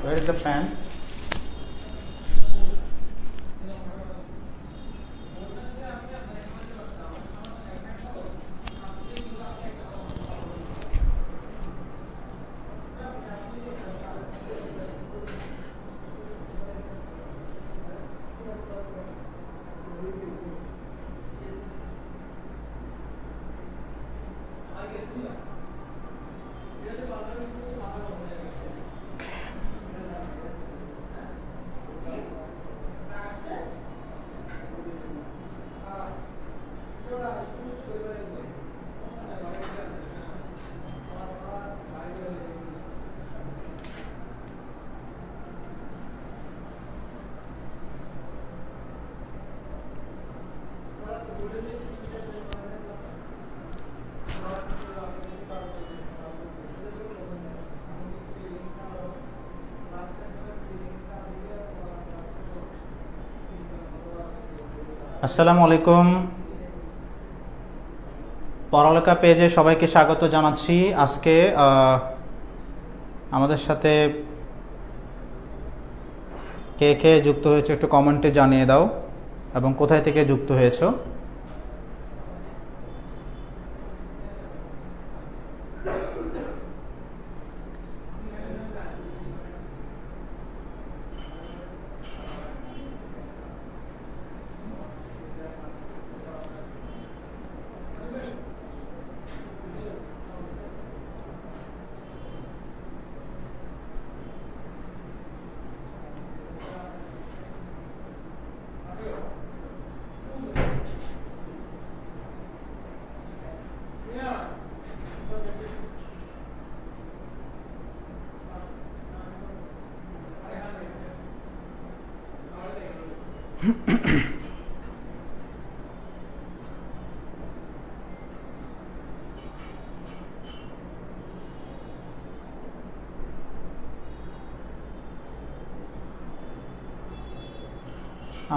Where is the pen? আসসালামু আলাইকুম। পড়ালেখা পেজে সবাইকে স্বাগত জানাচ্ছি। আজকে আমাদের সাথে কে কে যুক্ত হয়েছে একটু কমেন্টে জানিয়ে দাও এবং কোথায় থেকে যুক্ত হয়েছো।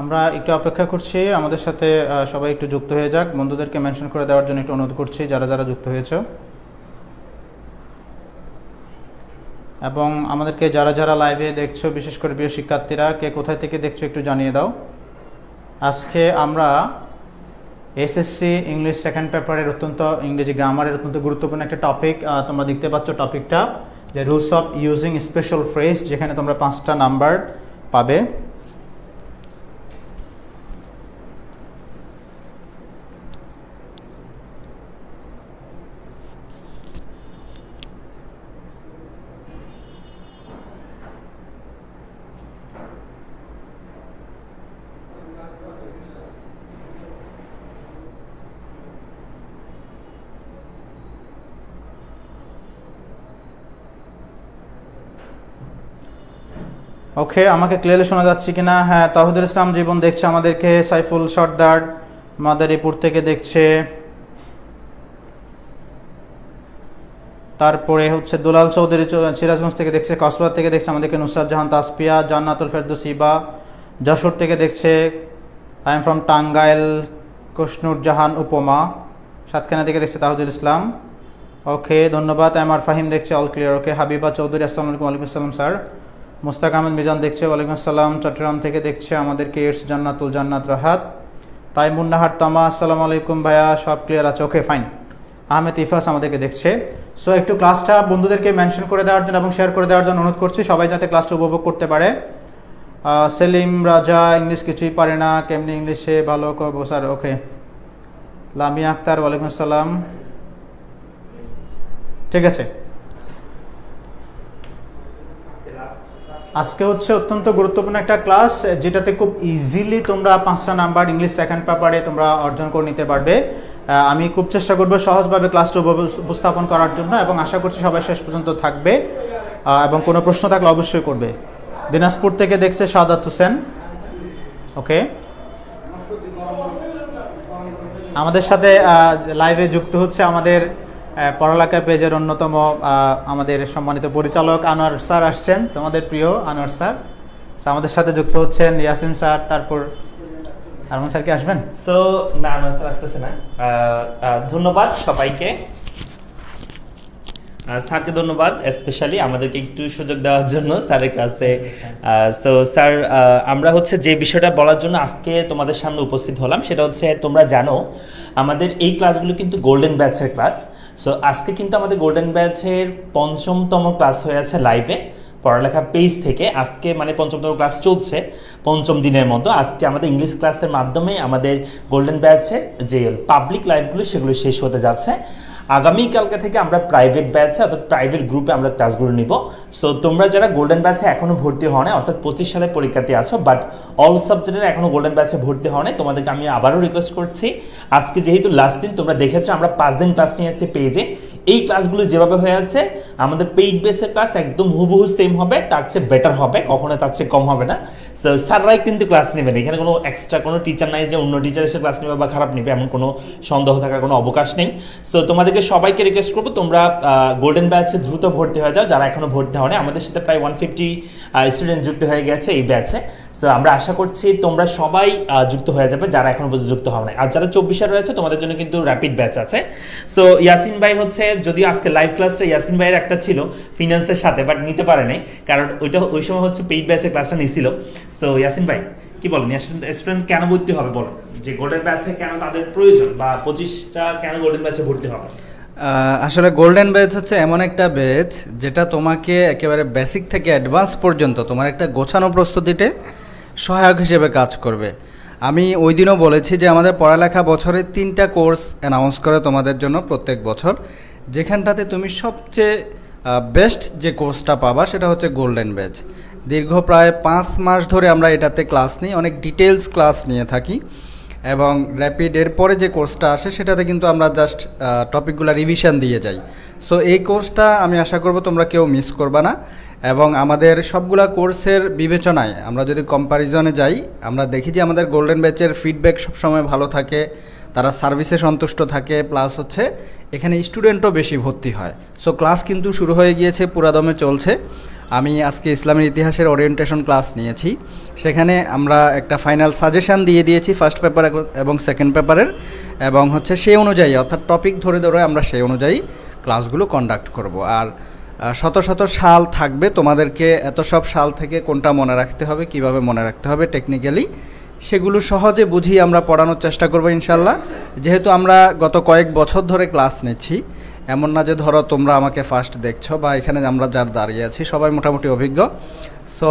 আমরা একটু অপেক্ষা করছি, আমাদের সাথে সবাই একটু যুক্ত হয়ে যাক। বন্ধুদেরকে মেনশন করে দেওয়ার জন্য একটু অনুরোধ করছি যারা যারা যুক্ত হয়েছে, এবং আমাদেরকে যারা যারা লাইভে দেখছো, বিশেষ করে প্রিয় শিক্ষার্থীরা, কে কোথায় থেকে দেখছো একটু জানিয়ে দাও। আজকে আমরা এসএসসি ইংলিশ সেকেন্ড পেপারের ইংরেজি গ্রামারের অত্যন্ত গুরুত্বপূর্ণ একটা টপিক, তোমরা দেখতে পাচ্ছ টপিকটা, যে rules of using special phrase, যেখানে তোমরা 5টা নাম্বার পাবে। ওকে, আমাকে ক্লিয়ারলি শোনা যাচ্ছে কিনা? হ্যাঁ, তাহিদুল ইসলাম জীবন দেখছে আমাদেরকে, সাইফুল সর্দার মাদারীপুর থেকে দেখছে, তারপরে হচ্ছে দুলাল চৌধুরী সিরাজগঞ্জ থেকে দেখছে, কক্সবাজার থেকে দেখছে আমাদেরকে নুসরাত জাহান তাসপিয়া, জান্নাতুল ফেরদৌস ইবা যশোর থেকে দেখছে, আই এম ফ্রম টাঙ্গাইল কশনুর জাহান উপমা সাতখানা থেকে দেখছে তাহিদুল ইসলাম। ওকে, ধন্যবাদ। এমআর ফাহিম দেখছে, অল ক্লিয়ার। ওকে, হাবিবা চৌধুরী আসসালামু আলাইকুম। ওয়ালাইকুম আসসালাম স্যার। মুস্তাক আহমেদ মিজান দেখছে, ওয়ালাইকুম আসসালাম। চট্টগ্রাম থেকে দেখছে আমাদেরকে এডস জান্নাত রাহাত। তাইমুন্নাহার তামা আসসালামু আলাইকুম ভাইয়া, সব ক্লিয়ার আছে? ওকে, ফাইন। আহমেদ ইফাস আমাদেরকে দেখছে। সো একটু ক্লাসটা বন্ধুদেরকে মেনশন করে দেওয়ার জন্য এবং শেয়ার করে দেওয়ার জন্য অনুরোধ করছি, সবাই যাতে ক্লাসটা উপভোগ করতে পারে। সেলিম রাজা ইংলিশ কিছুই পারে না, কেমনি ইংলিশে ভালো করবো স্যার? ওকে, লামিয়া আক্তার ওয়ালাইকুম আসসালাম। ঠিক আছে, আজকে হচ্ছে অত্যন্ত গুরুত্বপূর্ণ একটা ক্লাস, যেটাতে খুব ইজিলি তোমরা 5টা নাম্বার ইংলিশ সেকেন্ড পেপারে তোমরা অর্জন করে নিতে পারবে। আমি খুব চেষ্টা করবো সহজভাবে ক্লাসটা উপস্থাপন করার জন্য, এবং আশা করছি সবাই শেষ পর্যন্ত থাকবে, এবং কোনো প্রশ্ন থাকলে অবশ্যই করবে। দিনাজপুর থেকে দেখছে সাদাত হোসেন। ওকে, আমাদের সাথে লাইভে যুক্ত হচ্ছে আমাদের পড়ালেখা পেজের অন্যতম আমাদের সম্মানিত পরিচালক আনোয়ার স্যার আসছেন, তোমাদের প্রিয় আনোয়ার স্যার। আমাদের সাথে যুক্ত হচ্ছেন ইয়াসিন স্যার, তারপর আরমান স্যার কি আসবেন? সো না, আনোয়ার স্যার আসতেছে না। ধন্যবাদ সবাইকে। স্যারকে ধন্যবাদ স্পেশালি আমাদেরকে একটু সুযোগ দেওয়ার জন্য স্যারের ক্লাসে। সো স্যার, আমরা হচ্ছে যে বিষয়টা বলার জন্য আজকে তোমাদের সামনে উপস্থিত হলাম সেটা হচ্ছে, তোমরা জানো আমাদের এই ক্লাসগুলো কিন্তু গোল্ডেন ব্যাচের ক্লাস। সো আজকে কিন্তু আমাদের গোল্ডেন ব্যাচের ৫ম ক্লাস হয়ে আছে লাইভে পড়ালেখা পেজ থেকে। আজকে মানে ৫ম ক্লাস চলছে, ৫ম দিনের মতো। আজকে আমাদের ইংলিশ ক্লাসের মাধ্যমে আমাদের গোল্ডেন ব্যাচের যে পাবলিক লাইভগুলো সেগুলো শেষ হতে যাচ্ছে। আগামীকালকে থেকে আমরা প্রাইভেট ব্যাচে অর্থাৎ প্রাইভেট গ্রুপে আমরা ক্লাসগুলো নিব। সো তোমরা যারা গোল্ডেন ব্যাচে এখনও ভর্তি হও না, অর্থাৎ 25 সালে পরীক্ষাতে আছো বাট অল সাবজেক্টের এখনও গোল্ডেন ব্যাচে ভর্তি হও না, তোমাদেরকে আমি আবারও রিকোয়েস্ট করছি, আজকে যেহেতু লাস্ট দিন, তোমরা দেখেছো আমরা 5 দিন ক্লাস নিয়েছি পেজে। এই ক্লাসগুলো যেভাবে হয়ে আছে আমাদের পেইড বেসের ক্লাস একদম হুবহু সেম হবে, তার চেয়ে বেটার হবে, কখনো তার চেয়ে কম হবে না। সো স্যাররাই কিন্তু ক্লাস নেবেন, এখানে কোনো এক্সট্রা কোনো টিচার নাই যে অন্য টিচার এসে ক্লাস নেবে বা খারাপ নেবে, এমন কোনো সন্দেহ থাকার কোনো অবকাশ নেই। সো তোমাদেরকে সবাইকে রিকোয়েস্ট করবো তোমরা গোল্ডেন ব্যাচে দ্রুত ভর্তি হয়ে যাও, যারা এখনো ভর্তি হয়নি। আমাদের সাথে প্রায় 150 স্টুডেন্ট যুক্ত হয়ে গেছে এই ব্যাচে। সো আমরা আশা করছি তোমরা সবাই যুক্ত হয়ে যাবে যারা এখনো পর্যন্ত যুক্ত হবে না। আর যারা 24 রয়েছে তোমাদের জন্য কিন্তু র্যাপিড ব্যাচ আছে। সো ইয়াসিন ভাই হচ্ছে, যদি আজকে লাইভ ক্লাসটা ইয়াসিন ভাইয়ের একটা ছিল ফিনান্সের সাথে, বাট নিতে পারে নাই কারণ ওই সময় হচ্ছে পেইড ব্যাচের ক্লাসটা নিয়েছিল। সো ইয়াসিন ভাই কি বলেন, স্টুডেন্ট কেন ভর্তি হবে বলেন, যে গোল্ডেন ব্যাচে কেন তাদের প্রয়োজন, বা 25টা কেন গোল্ডেন ব্যাচে ভর্তি হবে? আসলে গোল্ডেন ব্যাচ হচ্ছে এমন একটা ব্যাচ যেটা তোমাকে একেবারে বেসিক থেকে অ্যাডভান্স পর্যন্ত তোমার একটা গোছানো প্রস্তুতিতে সহায়ক হিসেবে কাজ করবে। আমি ওই দিনও বলেছি যে আমাদের পড়ালেখা বছরে 3টা কোর্স অ্যানাউন্স করে তোমাদের জন্য প্রত্যেক বছর, যেখানটাতে তুমি সবচেয়ে বেস্ট যে কোর্সটা পাবা সেটা হচ্ছে গোল্ডেন ব্যাচ। দীর্ঘ প্রায় 5 মাস ধরে আমরা এটাতে ক্লাস নিই, অনেক ডিটেলস ক্লাস নিয়ে থাকি, এবং র্যাপিড এরপরে যে কোর্সটা আসে সেটাতে কিন্তু আমরা জাস্ট টপিকগুলো রিভিশন দিয়ে যাই। সো এই কোর্সটা আমি আশা করব তোমরা কেউ মিস করবা না। এবং আমাদের সবগুলা কোর্সের বিবেচনায় আমরা যদি কম্প্যারিজনে যাই, আমরা দেখি যে আমাদের গোল্ডেন ব্যাচের ফিডব্যাক সবসময় ভালো থাকে, তারা সার্ভিসে সন্তুষ্ট থাকে, প্লাস হচ্ছে এখানে স্টুডেন্টও বেশি ভর্তি হয়। সো ক্লাস কিন্তু শুরু হয়ে গিয়েছে, পুরাদমে চলছে। আমি আজকে ইসলামের ইতিহাসের ওরিয়েন্টেশন ক্লাস নিয়েছি, সেখানে আমরা একটা ফাইনাল সাজেশান দিয়ে দিয়েছি ফার্স্ট পেপার এবং সেকেন্ড পেপারের, এবং হচ্ছে সেই অনুযায়ী অর্থাৎ টপিক ধরে ধরে আমরা সেই অনুযায়ী ক্লাসগুলো কন্ডাক্ট করব। আর শত শত সাল থাকবে, তোমাদেরকে এত সব সাল থেকে কোনটা মনে রাখতে হবে, কিভাবে মনে রাখতে হবে টেকনিক্যালি, সেগুলো সহজে বুঝিয়ে আমরা পড়ানোর চেষ্টা করব ইনশাল্লাহ। যেহেতু আমরা গত কয়েক বছর ধরে ক্লাস নিচ্ছি, এমন না যে ধরো তোমরা আমাকে ফার্স্ট দেখছো, বা এখানে আমরা যার দাঁড়িয়ে আছি সবাই মোটামুটি অভিজ্ঞ। সো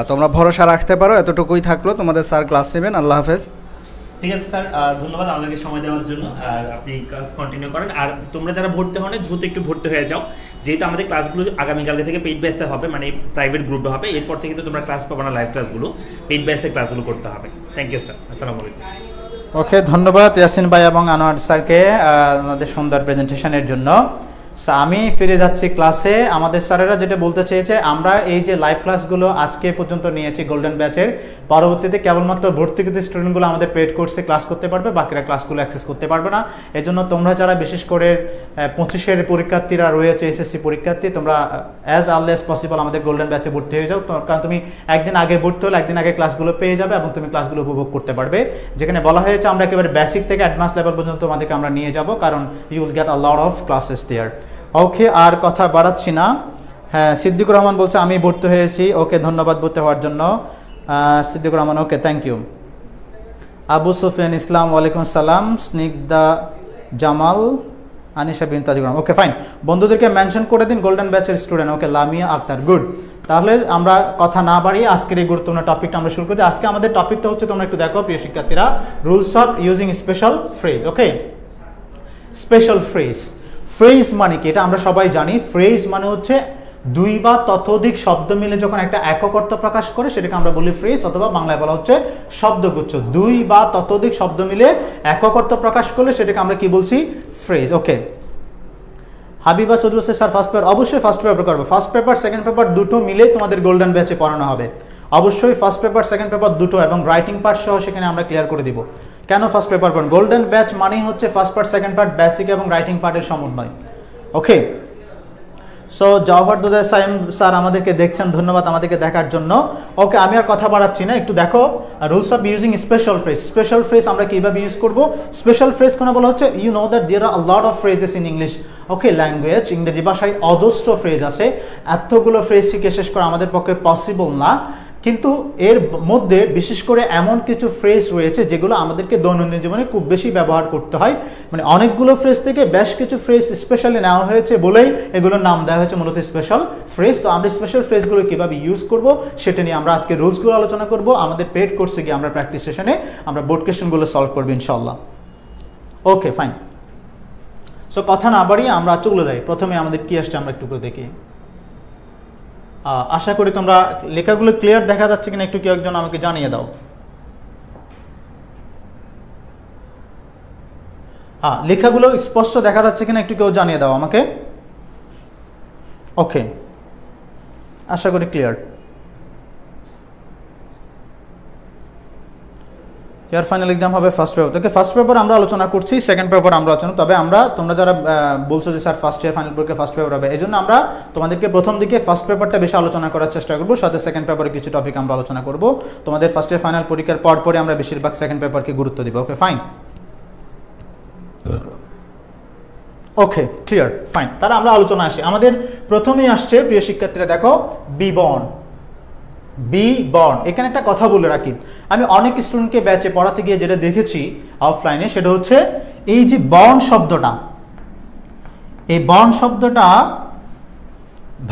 তোমরা ভরসা রাখতে পারো, এতটুকুই থাকলো। তোমাদের স্যার ক্লাস নেবেন। আল্লাহ হাফেজ। ঠিক আছে স্যার, ধন্যবাদ আমাদেরকে সময় দেওয়ার জন্য। আর আপনি ক্লাস কন্টিনিউ করেন। আর তোমরা যারা ভর্তি হন দ্রুত একটু ভর্তি হয়ে যাও, যেহেতু আমাদের ক্লাসগুলো আগামীকালকে থেকে পেইড বেসে হবে, মানে প্রাইভেট গ্রুপে হবে। এরপর থেকে কিন্তু তোমরা ক্লাস পাবে না, লাইভ ক্লাসগুলো পেইড বেসে ক্লাসগুলো করতে হবে। থ্যাংক ইউ স্যার, আসসালামু আলাইকুম। ওকে, ধন্যবাদ ইয়াসিন ভাই এবং আনোয়ার স্যারকে আমাদের সুন্দর প্রেজেন্টেশনের জন্য। আমি ফিরে যাচ্ছি ক্লাসে। আমাদের স্যারেরা যেটা বলতে চেয়েছে, আমরা এই যে লাইভ ক্লাসগুলো আজকে পর্যন্ত নিয়েছি গোল্ডেন ব্যাচের, পরবর্তীতে কেবলমাত্র ভর্তিকৃত স্টুডেন্টগুলো আমাদের পেড কোর্সে ক্লাস করতে পারবে, বাকিরা ক্লাসগুলো অ্যাক্সেস করতে পারবে না। এজন্য তোমরা যারা বিশেষ করে 25-এর পরীক্ষার্থীরা রয়েছে, এসএসসি পরীক্ষার্থী, তোমরা অ্যাজ আর্লি অ্যাজ পসিবল আমাদের গোল্ডেন ব্যাচে ভর্তি হয়ে যাও। কারণ তুমি একদিন আগে ভর্তি হলে একদিন আগে ক্লাসগুলো পেয়ে যাবে এবং তুমি ক্লাসগুলো উপভোগ করতে পারবে। যেখানে বলা হয়েছে আমরা একেবারে বেসিক থেকে অ্যাডভান্স লেভেল পর্যন্ত তোমাদেরকে আমরা নিয়ে যাব, কারণ you will get a lot of classes there. Okay, আর কথা বাড়াচ্ছি না। হ্যাঁ, সিদ্দিকুর রহমান বলছে আমি ভর্তি হয়েছি। ওকে, ধন্যবাদ ভর্তি হওয়ার জন্য সিদ্দিকুর রহমান। ওকে, থ্যাংক ইউ। আবু সুফিয়ান ইসলাম, ওয়ালাইকুম আসসালাম। স্নিগ্ধা জামাল, আনিশা বিন তাজিকুর। ওকে, ফাইন। বন্ধুদেরকে মেনশন করে দিন গোল্ডেন ব্যাচের স্টুডেন্ট। ওকে, লামিয়া আক্তার, গুড। তাহলে আমরা কথা না বাড়িয়ে আজকের এই গুরুত্বপূর্ণ টপিকটা আমরা শুরু করি। আজকে আমাদের টপিকটা হচ্ছে, তোমরা একটু দেখো প্রিয় শিক্ষার্থীরা, rules of using special phrase. Okay, special phrase. Phrase মানে কি এটা আমরা সবাই জানি। ফ্রেজ মানে হচ্ছে দুই বা ততোধিক শব্দ মিলে যখন একটা একক অর্থ প্রকাশ করে সেটাকে আমরা বলি ফ্রেজ, অথবা বাংলায় বলা হচ্ছে শব্দগুচ্ছ। দুই বা ততোধিক শব্দ মিলে একক অর্থ প্রকাশ করলে সেটাকে আমরা কি বলছি? Phrase. Okay, Habiba Chowdhury sir first paper, অবশ্যই ফার্স্ট পেপার করবে। ফার্স্ট পেপার সেকেন্ড পেপার দুটো মিলে তোমাদের গোল্ডেন ব্যাচে পড়ানো হবে। অবশ্যই ফার্স্ট পেপার সেকেন্ড পেপার দুটো, এবং রাইটিং পার্ট সহ সেখানে আমরা ক্লিয়ার করে দিব। কেন ফার্স্ট পেপার পড়েন? গোল্ডেন ব্যাচ মানেই হচ্ছে first part second part basic এবং রাইটিং পার্টের সমন্বয়। ওকে, সো জওহর দুদে সাইম স্যার আমাদেরকে দেখছেন, ধন্যবাদ আমাদেরকে দেখার জন্য। ওকে, আমি আর কথা বাড়াচ্ছি না, একটু দেখো rules of using special phrase. Special phrase আমরা কিভাবে ইউজ করব? স্পেশাল ফ্রেজ কোনো বলা হচ্ছে, you know that there are a lot of phrases in English, okay language, ইংরেজি ভাষায় অজস্র ফ্রেজ আছে, এতগুলো ফ্রেজ শিখে শেষ করা আমাদের পক্ষে পসিবল না, কিন্তু এর মধ্যে বিশেষ করে এমন কিছু ফ্রেজ রয়েছে যেগুলো আমাদেরকে দৈনন্দিন জীবনে খুব বেশি ব্যবহার করতে হয়। মানে অনেকগুলো ফ্রেজ থেকে বেশ কিছু ফ্রেজ স্পেশালি নেওয়া হয়েছে বলেই এগুলোর নাম দেওয়া হয়েছে মূলত স্পেশাল ফ্রেজ। তো আমরা স্পেশাল ফ্রেজগুলো কীভাবে ইউজ করব সেটা নিয়ে আমরা আজকে রুলসগুলো আলোচনা করব। আমাদের পেড কোর্সে গিয়ে আমরা প্র্যাকটিস সেশনে আমরা বোর্ড কোয়েশ্চেনগুলো সলভ করবো ইনশাল্লাহ। ওকে ফাইন, সো কথা না বাড়িয়ে আমরা চলে যাই। প্রথমে আমাদের কি আসছে আমরা একটু করে দেখি। আশা করি তোমরা লেখাগুলো ক্লিয়ার দেখা যাচ্ছে কিনা একটু কেউ একজন আমাকে জানিয়ে দাও। লেখাগুলো স্পষ্ট দেখা যাচ্ছে কিনা একটু কেউ জানিয়ে দাও আমাকে। ওকে, আশা করি ক্লিয়ার। ইয়ার ফাইনাল এক্সাম হবে ফার্স্ট পেপার। ওকে, ফার্স্ট পেপার আমরা আলোচনা করছি, সেকেন্ড পেপার আমরা আলোচনা, তবে তোমরা যারা বলছো যে স্যার ফার্স্ট ইয়ার ফাইনাল পরীক্ষা ফার্স্ট পেপার হবে, এই জন্য আমরা তোমাদেরকে প্রথম দিকে ফার্স্ট পেপারটা বেশি আলোচনা করার চেষ্টা করবো, সাথে সেকেন্ড পেপারে কিছু টপিক আমরা আলোচনা করবো। তোমাদের ফার্স্ট ইয়ার ফাইনাল পরীক্ষার পরে আমরা বেশিরভাগ সেকেন্ড পেপারকে গুরুত্ব দিব। Okay fine, okay clear fine. তাহলে আমরা আলোচনা আসি। আমাদের প্রথমেই আসছে প্রিয় শিক্ষার্থীরা, দেখো বি বর্ন। বি বর্ন, এখানে একটা কথা বলে রাখি, আমি অনেক স্টুডেন্টকে ব্যাচে পড়াতে গিয়ে যেটা দেখেছি অফলাইনে, সেটা হচ্ছে এই যে বর্ন শব্দটা, এই বর্ন শব্দটা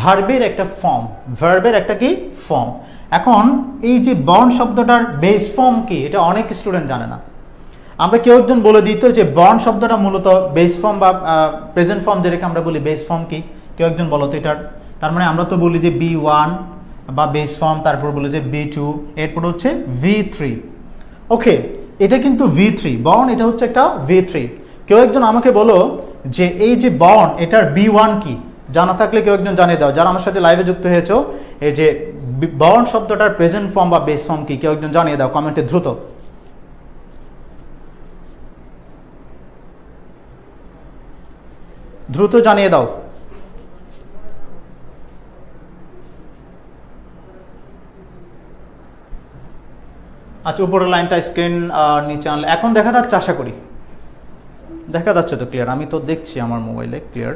ভার্বের একটা ফর্ম, ভার্বের একটা কি ফর্ম। এখন এই যে বর্ন শব্দটার বেস ফর্ম কি, এটা অনেক স্টুডেন্ট জানে না। আমরা কেউ একজন বলে দিত যে বর্ন শব্দটা মূলত বেস ফর্ম বা প্রেজেন্ট ফর্ম, যেটাকে আমরা বলি বেস ফর্ম কি, কেউ একজন বলো তো এটার। তার মানে আমরা তো বলি যে B1 বা বেস ফর্ম, তারপর বলি যে B2, এরপর হচ্ছে V3। ওকে, এটা কিন্তু V3 বর্ন, এটা হচ্ছে একটা V3। কেউ একজন আমাকে বলো যে এই যে বর্ন, এটার B1 কি, জানা থাকলে কেউ একজন জানিয়ে দাও। যারা আমার সাথে লাইভে যুক্ত হয়েছে, এই যে বর্ন শব্দটার প্রেজেন্ট ফর্ম বা বেস ফর্ম কি, কেউ একজন জানিয়ে দাও কমেন্টে দ্রুত। দ্রুত জানিয়ে দাও। আচ্ছা, উপরের লাইনটা স্ক্রিন নিচে আনলে এখন দেখা যাচ্ছে, আশা করি দেখা যাচ্ছে তো ক্লিয়ার? আমি তো দেখছি আমার মোবাইলে ক্লিয়ার।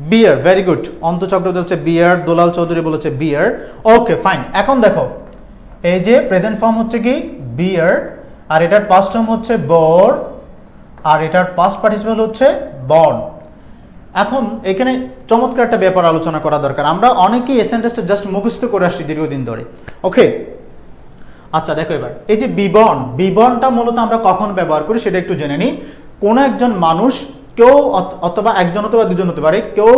বিয়ার, ভেরি গুড। অন্ত চক্রবর্তী বলছে বিয়ার, দোলাল চৌধুরী বলেছে বিয়ার। ওকে ফাইন, এখন দেখো এই যে প্রেজেন্ট ফর্ম হচ্ছে কি বিয়ার, আর এটার পাস্ট ফর্ম হচ্ছে বোর, আর এটার পাস্ট পার্টিসিপল হচ্ছে বর্ন। এখন এখানে চমৎকার একটা ব্যাপার আলোচনা করা দরকার। আমরা অনেকেই এই সেন্টেন্সটা জাস্ট মুখস্থ করে আসছি দীর্ঘদিন ধরে। ওকে, আচ্ছা দেখো এবার এই যে বিবর্ন, বিবর্নটা মূলত আমরা কখন ব্যবহার করি সেটা একটু জেনে নিই। কোনো একজন মানুষ, কেউ অথবা একজন অথবা দুজন হতে পারে, কেউ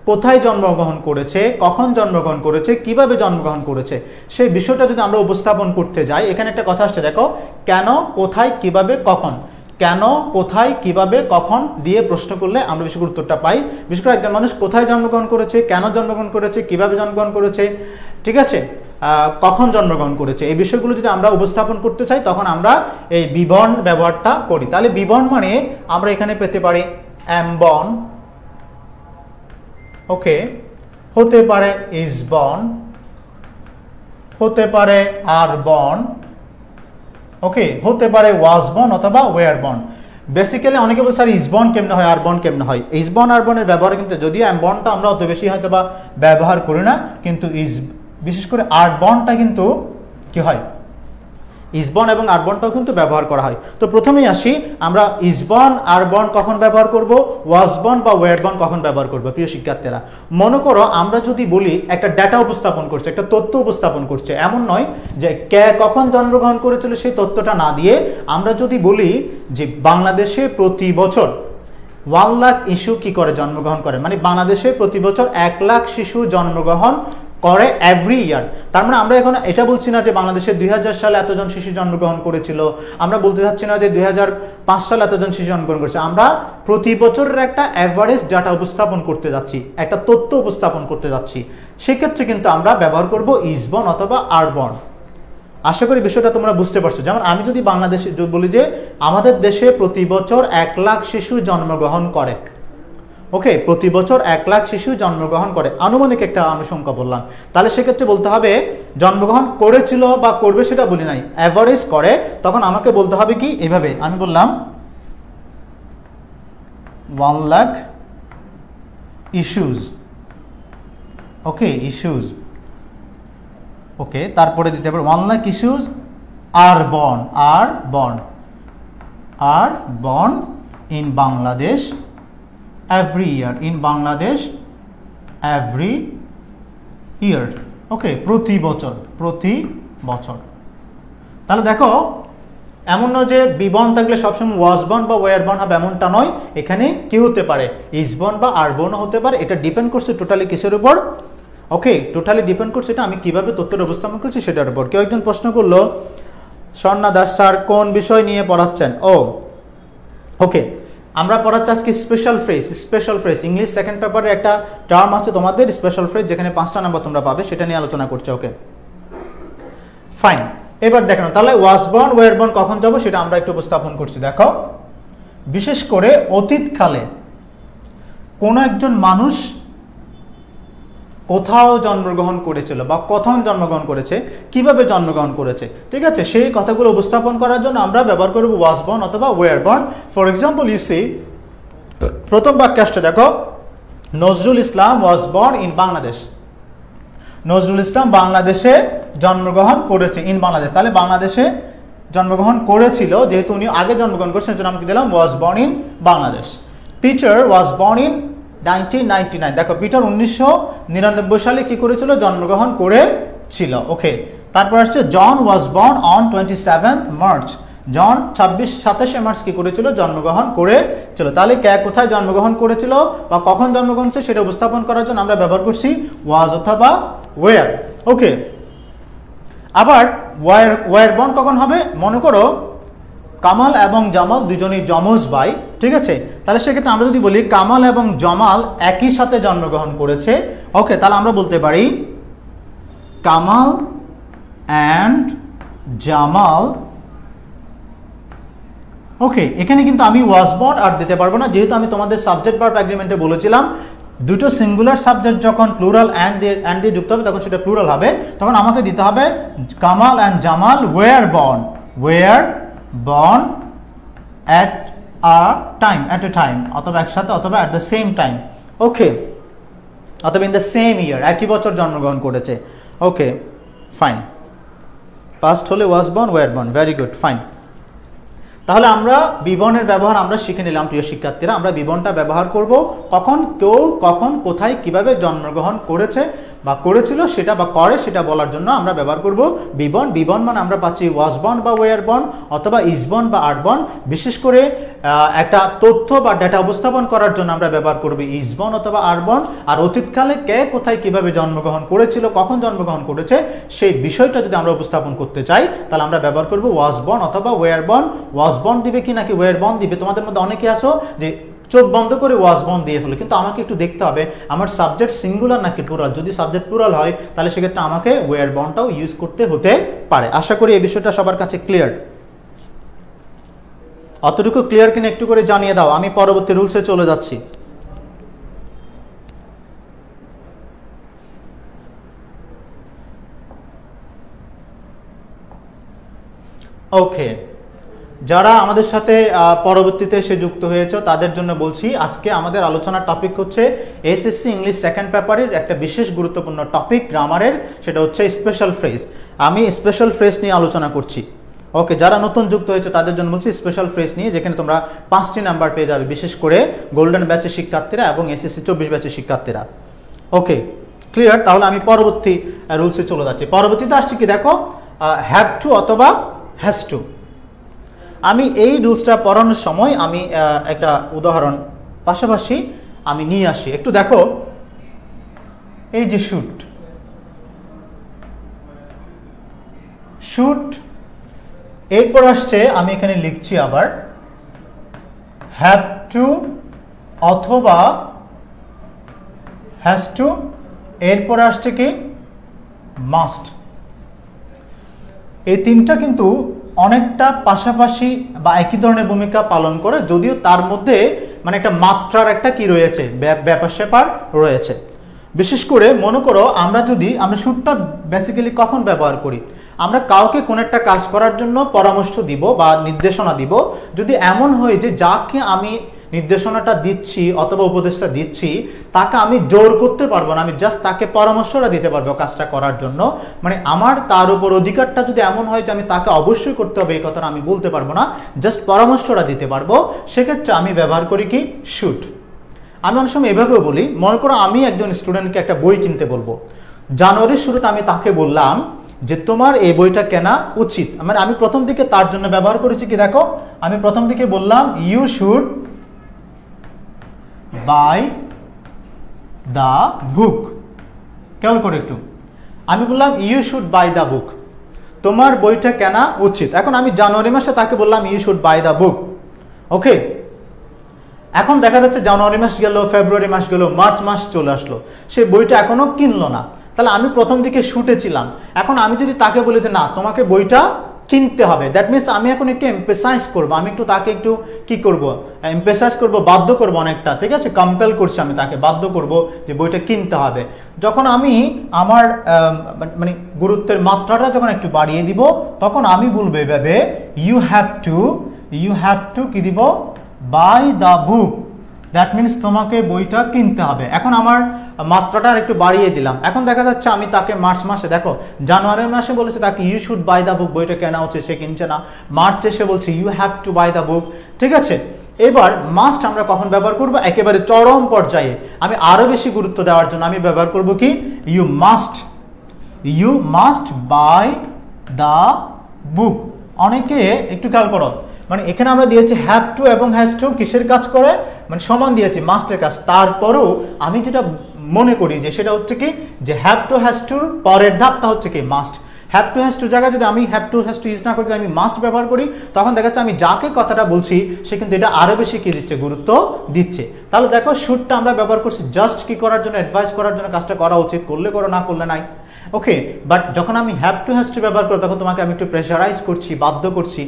কোথায় জন্মগ্রহণ করেছে, কখন জন্মগ্রহণ করেছে, কিভাবে জন্মগ্রহণ করেছে, সেই বিষয়টা যদি আমরা উপস্থাপন করতে যাই, এখানে একটা কথা আসছে দেখো, কেন, কোথায়, কিভাবে, কখন। কেন, কোথায়, কিভাবে, কখন দিয়ে প্রশ্ন করলে আমরা বেশি উত্তরটা পাই। বিশেষ করে একজন মানুষ কোথায় জন্মগ্রহণ করেছে, কেন জন্মগ্রহণ করেছে, কিভাবে জন্মগ্রহণ করেছে, ঠিক আছে, কখন জন্মগ্রহণ করেছে, এই বিষয়গুলো যদি আমরা উপস্থাপন করতে চাই তখন আমরা এই বিবর্ন ব্যবহারটা করি। তাহলে বিবর্ন মানে আমরা এখানে পেতে পারি am born, ওকে, হতে পারে is born, হতে পারে are born, ওকে, হতে পারে was born অথবা were born। বেসিক্যালি অনেকে বলে স্যার is born কেমনে হয়, are born কেমনে হয়। is born are born এর ব্যবহার কিন্তু, যদিও am bornটা আমরা অত বেশি হয়তো বা ব্যবহার করি না, কিন্তু is, বিশেষ করে are bornটা কিন্তু কি হয়, is born এবং are bornটাও কিন্তু ব্যবহার করা হয়। তো প্রথমেই আসি, আমরা is born, are born কখন ব্যবহার করব, was born বা were born কখন ব্যবহার করব। প্রিয় শিক্ষার্থীরা, মনে করো আমরা যদি বলি একটা ডেটা উপস্থাপন করছে, একটা তথ্য উপস্থাপন করছে, এমন নয় যে কে কখন জন্মগ্রহণ করেছিল সেই তথ্যটা না দিয়ে আমরা যদি বলি যে বাংলাদেশে প্রতি বছর 1 লাখ শিশু কি করে জন্মগ্রহণ করে, মানে বাংলাদেশে প্রতি বছর 1 লাখ শিশু জন্মগ্রহণ করে এভরি ইয়ার। তার মানে আমরা এখন এটা বলছি না যে বাংলাদেশে 2000 সালে এতজন শিশু জন্মগ্রহণ করেছিল, আমরা বলতে চাচ্ছি না যে 2005 সালে এতজন শিশু জন্মগ্রহণ করেছে, আমরা প্রতি বছরের একটা অ্যাভারেজ ডাটা উপস্থাপন করতে যাচ্ছি, একটা তথ্য উপস্থাপন করতে যাচ্ছি। সেক্ষেত্রে কিন্তু আমরা ব্যবহার করব is born অথবা are born। আশা করি বিষয়টা তোমরা বুঝতে পারছো। যেমন আমি যদি বাংলাদেশে বলি যে আমাদের দেশে প্রতি বছর 1 লাখ শিশু জন্মগ্রহণ করে, ওকে, প্রতি বছর 1 লাখ শিশু জন্মগ্রহণ করে, আনুমানিক একটা আনুশঙ্কা বললাম, তাহলে সেক্ষেত্রে বলতে হবে জন্মগ্রহণ করেছিল বা করবে সেটা বলি নাই, অ্যাভারেজ করে, তখন আমাকে বলতে হবে কি এভাবে, আমি বললাম 1 লাখ ইস্যুস, ওকে, ইস্যুস, ওকে, তারপরে দিতে পারবো 1 lakh issues are born in Bangladesh every year, in Bangladesh every year, ওকে, প্রতি বছর। তাহলে দেখো এমন নয় যে বিবর্ন থাকলে সবসময় ওয়াজ বর্ন বা ওয়ার বর্ন হবে, এমনটা নয়, এখানে কি হতে পারে, ইজ বর্ন বা আর বর্ন হতে পারে। এটা ডিপেন্ড করছে টোটালি কিসের উপর, ওকে, টোটালি ডিপেন্ড করছে এটা আমি কিভাবে তথ্যের উপস্থাপন করছি সেটার উপর। কেউ একজন প্রশ্ন করলো, স্বর্ণা দাস স্যার কোন বিষয় নিয়ে পড়াচ্ছেন? ওকে, আমরা পড়াচ্ছি আজকে স্পেশাল ফ্রেজ, ইংলিশ সেকেন্ড পেপারে একটা টার্ম আছে তোমাদের স্পেশাল ফ্রেজ, যেখানে 5টা নাম্বার তোমরা পাবে, সেটা নিয়ে আলোচনা করছি। ওকে, ফাইন। এবার দেখো তাহলে ওয়াজ বর্ন ওয়ার বর্ন কখন যাব সেটা আমরা একটু উপস্থাপন করছি। দেখো, বিশেষ করে অতীতকালে কোন একজন মানুষ কোথাও জন্মগ্রহণ করেছিল বা কখন জন্মগ্রহণ করেছে, কিভাবে জন্মগ্রহণ করেছে, ঠিক আছে, সেই কথাগুলো উপস্থাপন করার জন্য আমরা ব্যবহার করব ওয়াজ বর্ন অথবা were born. For example you see, প্রথম বাক্যাংশটা দেখো, Nazrul Islam was born in Bangladesh. Nazrul Islam বাংলাদেশে জন্মগ্রহণ করেছে, ইন বাংলাদেশ, তাহলে বাংলাদেশে জন্মগ্রহণ করেছিল, যেহেতু উনি আগে জন্মগ্রহণ করেছেন সেজন্য আমি দিলাম ওয়াজ born in Bangladesh. Peter was born in 1999, দেখো পিটার 1999 সালে কি করেছিল, জন্মগ্রহণ করেছিল। ওকে, তারপর আসছে John was born on 27 March, John 27 March কি করেছিল, জন্মগ্রহণ করেছিল। তাহলে কে কোথায় জন্মগ্রহণ করেছিল বা কখন জন্মগ্রহণ করেছে সেটা উপস্থাপন করার জন্য আমরা ব্যবহার করছি ওয়াজ অথবা ওয়ার। ওকে, আবার ওয়ার বর্ন কখন হবে, মনে করো কামাল এবং জামাল দুজনেই যমজ ভাই, ঠিক আছে, তাহলে সেক্ষেত্রে আমরা যদি বলি কামাল এবং জামাল একই সাথে জন্মগ্রহণ করেছে, ওকে, তাহলে আমরা বলতে পারি কামাল অ্যান্ড জামাল, ওকে। এখানে কিন্তু আমি ওয়াজ বর্ন আর দিতে পারবো না, যেহেতু আমি তোমাদের সাবজেক্ট ভার্ব এগ্রিমেন্টে বলেছিলাম দুটো সিঙ্গুলার সাবজেক্ট যখন প্লুরাল অ্যান্ড দিয়ে যুক্ত হবে তখন সেটা প্লুরাল হবে, তখন আমাকে দিতে হবে Kamal and Jamal were born at a time, অথবা একসাথে, অথবা at the same time, ওকে, অথবা in the same year, একই বছর জন্মগ্রহণ করেছে। ওকে, ফাইন, পাস্ট হলে was born were born, very good, fine. তাহলে আমরা বিবর্ণের ব্যবহার আমরা শিখে নিলাম প্রিয় শিক্ষার্থীরা। আমরা বিবর্ণটা ব্যবহার করব কখন কেউ কখন কোথায় কিভাবে জন্মগ্রহণ করেছে বা করেছিল সেটা বা করে সেটা বলার জন্য আমরা ব্যবহার করব বিবর্ণ। বিবর্ণ মানে আমরা পাচ্ছি ওয়াজ বর্ন বা ওয়ার বর্ন অথবা ইজ বর্ন বা আর বর্ন। বিশেষ করে একটা তথ্য বা ডেটা উপস্থাপন করার জন্য আমরা ব্যবহার করব ইজ বর্ন অথবা আর বর্ন। আর অতীতকালে কে কোথায় কিভাবে জন্মগ্রহণ করেছিল, কখন জন্মগ্রহণ করেছে সেই বিষয়টা যদি আমরা উপস্থাপন করতে চাই তাহলে আমরা ব্যবহার করব ওয়াজ বর্ন অথবা ওয়ার বর্ন। ওয়াজ বর্ন দিবে কি নাকি ওয়ার বর্ন দিবে? তোমাদের মধ্যে অনেকে আছো যে চোখ বন্ধ করে ওয়াজ বর্ন দিয়ে ফেলে, কিন্তু আমাকে একটু দেখতে হবে আমার সাবজেক্ট সিঙ্গুলার নাকি প্লুরাল। যদি সাবজেক্ট প্লুরাল হয় তাহলে সেক্ষেত্রে আমাকে ওয়ার বর্নটাও ইউজ করতে হতে পারে। আশা করি এই বিষয়টা সবার কাছে ক্লিয়ার। অতটুকু ক্লিয়ার কিনা একটু করে জানিয়ে দাও, আমি পরবর্তী রুলসে চলে যাচ্ছি। ওকে, যারা আমাদের সাথে পরবর্তীতে এসে যুক্ত হয়েছে তাদের জন্য বলছি আজকে আমাদের আলোচনার টপিক হচ্ছে এসএসসি ইংলিশ সেকেন্ড পেপারের একটা বিশেষ গুরুত্বপূর্ণ টপিক গ্রামারের, সেটা হচ্ছে স্পেশাল ফ্রেজ। আমি স্পেশাল ফ্রেজ নিয়ে আলোচনা করছি। ওকে, যারা নতুন যুক্ত হয়েছে তাদের জন্য বলছি স্পেশাল ফ্রেজ নিয়ে, যেখানে তোমরা 5টি নাম্বার পেয়ে যাবে, বিশেষ করে গোল্ডেন ব্যাচের শিক্ষার্থীরা এবং এসএসসি 24 ব্যাচের শিক্ষার্থীরা। ওকে, ক্লিয়ার? তাহলে আমি পরবর্তী রুলসে চলে যাচ্ছি। পরবর্তীতে আসছি কি দেখো, হ্যাভ টু অথবা হ্যাজ টু। আমি এই রুলসটা পড়ানোর সময় আমি একটা উদাহরণ পাশাপাশি আমি নিয়ে আসি। একটু দেখো, এই যে শুট, শুট এরপর আসছে আমি এখানে লিখছি আবার হ্যাভ টু অথবা হ্যাজ টু, এরপর আসছে কি মাস্ট। এই তিনটা কিন্তু অনেকটা পাশাপাশি বা একই ধরনের ভূমিকা পালন করে, যদিও তার মধ্যে মানে একটা মাত্রার একটা কি রয়েছে, ব্যাপার স্যাপার রয়েছে। বিশেষ করে মনে করো আমরা শুডটা বেসিক্যালি কখন ব্যবহার করি, আমরা কাউকে কোন একটা কাজ করার জন্য পরামর্শ দিব বা নির্দেশনা দিব, যদি এমন হয় যে যাকে আমি নির্দেশনাটা দিচ্ছি অথবা উপদেশটা দিচ্ছি তাকে আমি জোর করতে পারবো না, আমি জাস্ট তাকে পরামর্শটা দিতে পারবো কাজটা করার জন্য, মানে আমার তার উপর অধিকারটা যদি এমন হয় যে আমি তাকে অবশ্যই করতে হবে এই কথাটা আমি বলতে পারবো না, জাস্ট পরামর্শটা দিতে পারবো, সেক্ষেত্রে আমি ব্যবহার করি কি শুড। আমি অনেক সময় এভাবেও বলি, মনে করো আমি একজন স্টুডেন্টকে একটা বই কিনতে বলবো, জানুয়ারির শুরুতে আমি তাকে বললাম যে তোমার এই বইটা কেনা উচিত, মানে আমি প্রথম দিকে তার জন্য ব্যবহার করেছি কি, দেখো আমি প্রথম দিকে বললাম you should buy the book. খেয়াল করে একটু, আমি বললাম you should buy the book, তোমার বইটা কেনা উচিত। এখন আমি জানুয়ারি মাসে তাকে বললাম you should buy the book, okay. এখন দেখা যাচ্ছে জানুয়ারি মাস গেল, ফেব্রুয়ারি মাস গেল, মার্চ মাস চলে আসলো, সে বইটা এখনো কিনলো না, তাহলে আমি প্রথম দিকে শুটে ছিলাম। এখন আমি যদি তাকে বলি যে না তোমাকে বইটা কিনতে হবে, দ্যাট মিনস আমি এখন একটু এমফেসাইজ করবো, আমি একটু তাকে একটু কি করব, এমফেসাইজ করব, বাধ্য করব অনেকটা, ঠিক আছে, কম্পেল করছি আমি তাকে, বাধ্য করব যে বইটা কিনতে হবে। যখন আমি আমার মানে গুরুত্বের মাত্রাটা যখন একটু বাড়িয়ে দিব, তখন আমি বলবো এভাবে ইউ হ্যাভ টু কি দিব, buy the book, that means তোমাকে বইটা কিনতে হবে। এখন আমার মাত্রাটা একটু বাড়িয়ে দিলাম। এখন দেখা যাচ্ছে আমি তাকে মার্চ মাসে, দেখো জানুয়ারি মাসে বলেছে তাকে you should buy the book, বইটা কেনা হচ্ছে, সে কিনছে না। মার্চে সে বলছে you have to buy the book, ঠিক আছে। এবার মাস্ট আমরা কখন ব্যবহার করব, একেবারে চরম পর্যায়ে আমি আরো বেশি গুরুত্ব দেওয়ার জন্য আমি ব্যবহার করব কি, you must buy the book. অনেকে একটু খেয়াল করো, মানে এখানে আমরা দিয়েছি হ্যাভ টু এবং হ্যাজ টু কিসের কাজ করে, মানে সমান দিয়েছি, মাস্টের কাজ। তারপরেও আমি যেটা মনে করি যে সেটা হচ্ছে কি, যে হ্যাভ টু হ্যাজ টুর পরের ধাপটা হচ্ছে কি must. Have to has to জায়গায় যদি আমি have to has to use না করি, আমি মাস্ট ব্যবহার করি, তখন দেখা যাচ্ছে আমি যাকে কথাটা বলছি সে কিন্তু এটা আরো বেশি কি দিচ্ছে, গুরুত্ব দিচ্ছে। তাহলে দেখো শুডটা আমরা ব্যবহার করছি জাস্ট কি করার জন্য, অ্যাডভাইস করার জন্য, কাজটা করা উচিত, করলে করো, না করলে নাই, ওকে। বাট যখন আমি হ্যাভ টু হ্যাজ টু ব্যবহার করি, তখন তোমাকে আমি একটু প্রেশারাইজ করছি, বাধ্য করছি,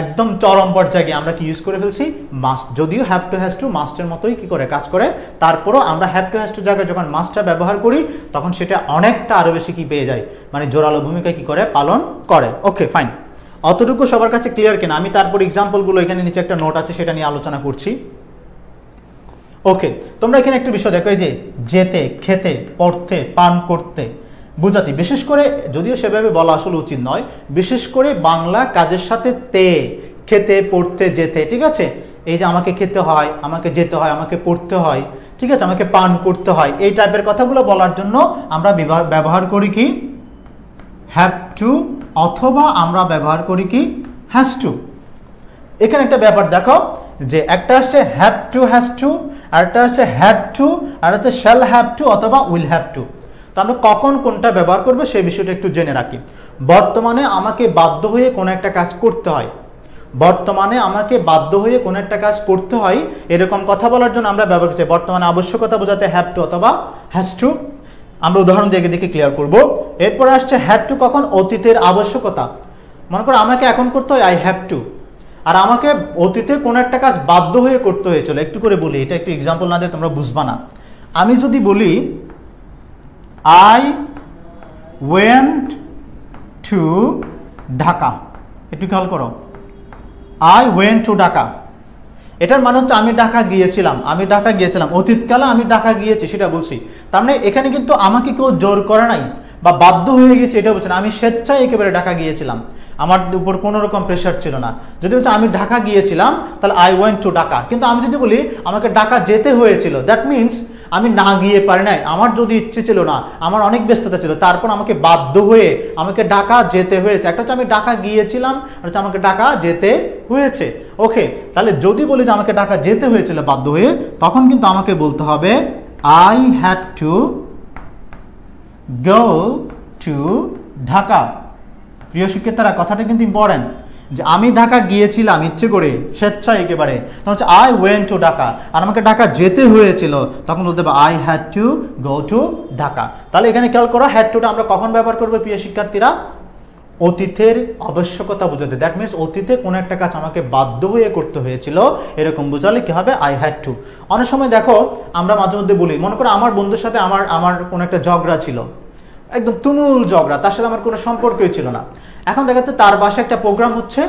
একদম চরম পর্যায়ে আমরা কি ইউজ করে ফেলছি, মাস্ট। যদিও হ্যাভ টু হ্যাজ টু মাস্টের মতোই কি করে কাজ করে, তারপরও আমরা হ্যাভ টু হ্যাজ টু জায়গায় যখন মাস্টটা ব্যবহার করি, তখন সেটা অনেকটা আরো বেশি কি পেয়ে যায়, মানে জোরালো ভূমিকা কি করে পালন করে। ওকে ফাইন, অতটুকু সবার কাছে ক্লিয়ার কিনা? আমি তারপর এক্সাম্পলগুলো এখানে নিচে একটা নোট আছে সেটা নিয়ে আলোচনা করছি। ওকে, তোমরা এখানে একটা বিষয় দেখো, এই যে যেতে, খেতে, পড়তে, পান করতে, বুঝাতে, বিশেষ করে যদিও সেভাবে বলা আসলে উচিত নয়, বিশেষ করে বাংলা কাজের সাথে তে, খেতে, পড়তে, যেতে, ঠিক আছে। এই যে আমাকে খেতে হয়, আমাকে যেতে হয়, আমাকে পড়তে হয়, ঠিক আছে, আমাকে পান করতে হয়, এই টাইপের কথাগুলো বলার জন্য আমরা ব্যবহার করি কি হ্যাভ টু, অথবা আমরা ব্যবহার করি কি হ্যাজ টু। এখানে একটা ব্যাপার দেখো, যে একটা আসছে হ্যাভ টু হ্যাজ টু, আর একটা আসছে হ্যাড টু, আর হচ্ছে শ্যাল হ্যাভ টু অথবা উইল হ্যাভ টু। তো আমরা কখন কোনটা ব্যবহার করবো সেই বিষয়টা একটু জেনে রাখি। বর্তমানে আমাকে বাধ্য হয়ে কোনো একটা কাজ করতে হয়, বর্তমানে আমাকে বাধ্য হয়ে কোনো একটা কাজ করতে হয়, এরকম কথা বলার জন্য আমরা ব্যবহার করছি বর্তমানে আবশ্যকতা বোঝাতে হ্যাভ টু অথবা হ্যাজ টু। আমরা উদাহরণ দিয়ে দেখে ক্লিয়ার করব। এরপর আসছে হ্যাড টু, কখন অতীতের আবশ্যকতা, মনে করো আমাকে এখন করতে হয় আই হ্যাভ টু, আর আমাকে অতীতে কোনো একটা কাজ বাধ্য হয়ে করতে হয়েছিল। একটু করে বলি, এটা একটু এক্সাম্পল না দিয়ে তোমরা বুঝবা না। আমি যদি বলি আই ওয়েন্ট টু ঢাকা, একটু খেয়াল করো, আই ওয়েন্ট টু ঢাকা, এটার মানে হচ্ছে আমি ঢাকা গিয়েছিলাম, আমি ঢাকা গিয়েছিলাম, অতীতকালে আমি ঢাকা গিয়েছি সেটা বলছি। তার মানে এখানে কিন্তু আমাকে কেউ জোর করে নাই বা বাধ্য হয়ে গেছে এটা বলছে না, আমি স্বেচ্ছায় একেবারে ঢাকা গিয়েছিলাম, আমার উপর কোনো রকম প্রেশার ছিল না। যদি বলছে আমি ঢাকা গিয়েছিলাম, তাহলে আই ওয়েন্ট টু ঢাকা। কিন্তু আমি যদি বলি আমাকে ঢাকা যেতে হয়েছিল, দ্যাট মিনস আমি না গিয়ে পারি নাই, আমার যদি ইচ্ছে ছিল না, আমার অনেক ব্যস্ততা ছিল, তারপর আমাকে বাধ্য হয়ে আমাকে ঢাকা যেতে হয়েছে। একটা হচ্ছে আমি ঢাকা গিয়েছিলাম, আর হচ্ছে আমাকে ঢাকা যেতে হয়েছে। ওকে, তাহলে যদি বলি যে আমাকে ঢাকা যেতে হয়েছিল বাধ্য হয়ে, তখন কিন্তু আমাকে বলতে হবে I had to go to Dhaka. প্রিয় শিক্ষার্থীরা, কথাটা কিন্তু ইম্পর্টেন্ট, যে আমি ঢাকা গিয়েছিলাম ইচ্ছে করে, স্বেচ্ছায় একেবারে, তখন হচ্ছে আই ওয়েন্ট টু ঢাকা, আর আমাকে ঢাকা যেতে হয়েছিল, তখন বলতে হবে I had to go to Dhaka. তাহলে এখানে খেয়াল করো, হ্যাড টুটা আমরা কখন ব্যবহার করবো প্রিয় শিক্ষার্থীরা? অতীতের আবশ্যকতা বোঝাতে, দ্যাট মিনস অতীতে কোনো একটা কাজ আমাকে বাধ্য হয়ে করতে হয়েছিল, এরকম বোঝালে কি হবে, আই হ্যাড টু। অনেক সময় দেখো আমরা মাঝে মধ্যে বলি, মনে করো আমার বন্ধুর সাথে আমার কোনো একটা ঝগড়া ছিল, একদম তুমুল ঝগড়া, তার সাথে আমার কোনো সম্পর্কই ছিল না। এখন দেখা যাচ্ছে তার বাসায় একটা প্রোগ্রাম হচ্ছে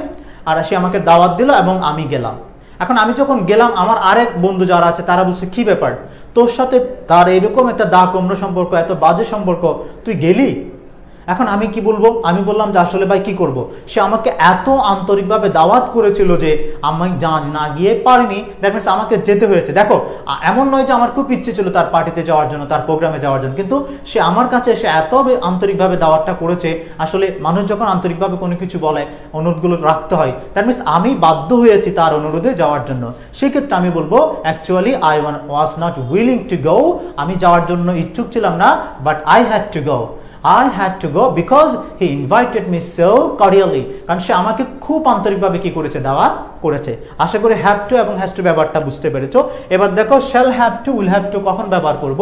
আর সে আমাকে দাওয়াত দিল এবং আমি গেলাম। এখন আমি যখন গেলাম, আমার আরেক বন্ধু যারা আছে তারা বলছে কি ব্যাপার, তোর সাথে তার এরকম একটা দা কুমড়ো সম্পর্ক, এত বাজে সম্পর্ক, তুই গেলি? এখন আমি কি বলবো? আমি বললাম যে আসলে ভাই কি করব, সে আমাকে এত আন্তরিকভাবে দাওয়াত করেছিল যে আমি না গিয়ে পারিনি, দ্যাট মিনস আমাকে যেতে হয়েছে। দেখো এমন নয় যে আমার খুব ইচ্ছে ছিল তার পার্টিতে যাওয়ার জন্য, তার প্রোগ্রামে যাওয়ার জন্য, কিন্তু সে আমার কাছে এসে এত আন্তরিকভাবে দাওয়াতটা করেছে। আসলে মানুষ যখন আন্তরিকভাবে কোনো কিছু বলে, অনুরোধগুলো রাখতে হয়, দ্যাট মিনস আমি বাধ্য হয়েছি তার অনুরোধে যাওয়ার জন্য। সেক্ষেত্রে আমি বলবো actually I was not willing to go, আমি যাওয়ার জন্য ইচ্ছুক ছিলাম না, but I had to go. I had to go because he invited me so cordially, কারণ সে আমাকে খুব আন্তরিকভাবে কি করেছে, দাওয়াত করেছে। আশা করি হ্যাভ টু এবং হ্যাজ টু ব্যবহারটা বুঝতে পেরেছো। এবার দেখো shall have to, will have two কখন ব্যবহার করব?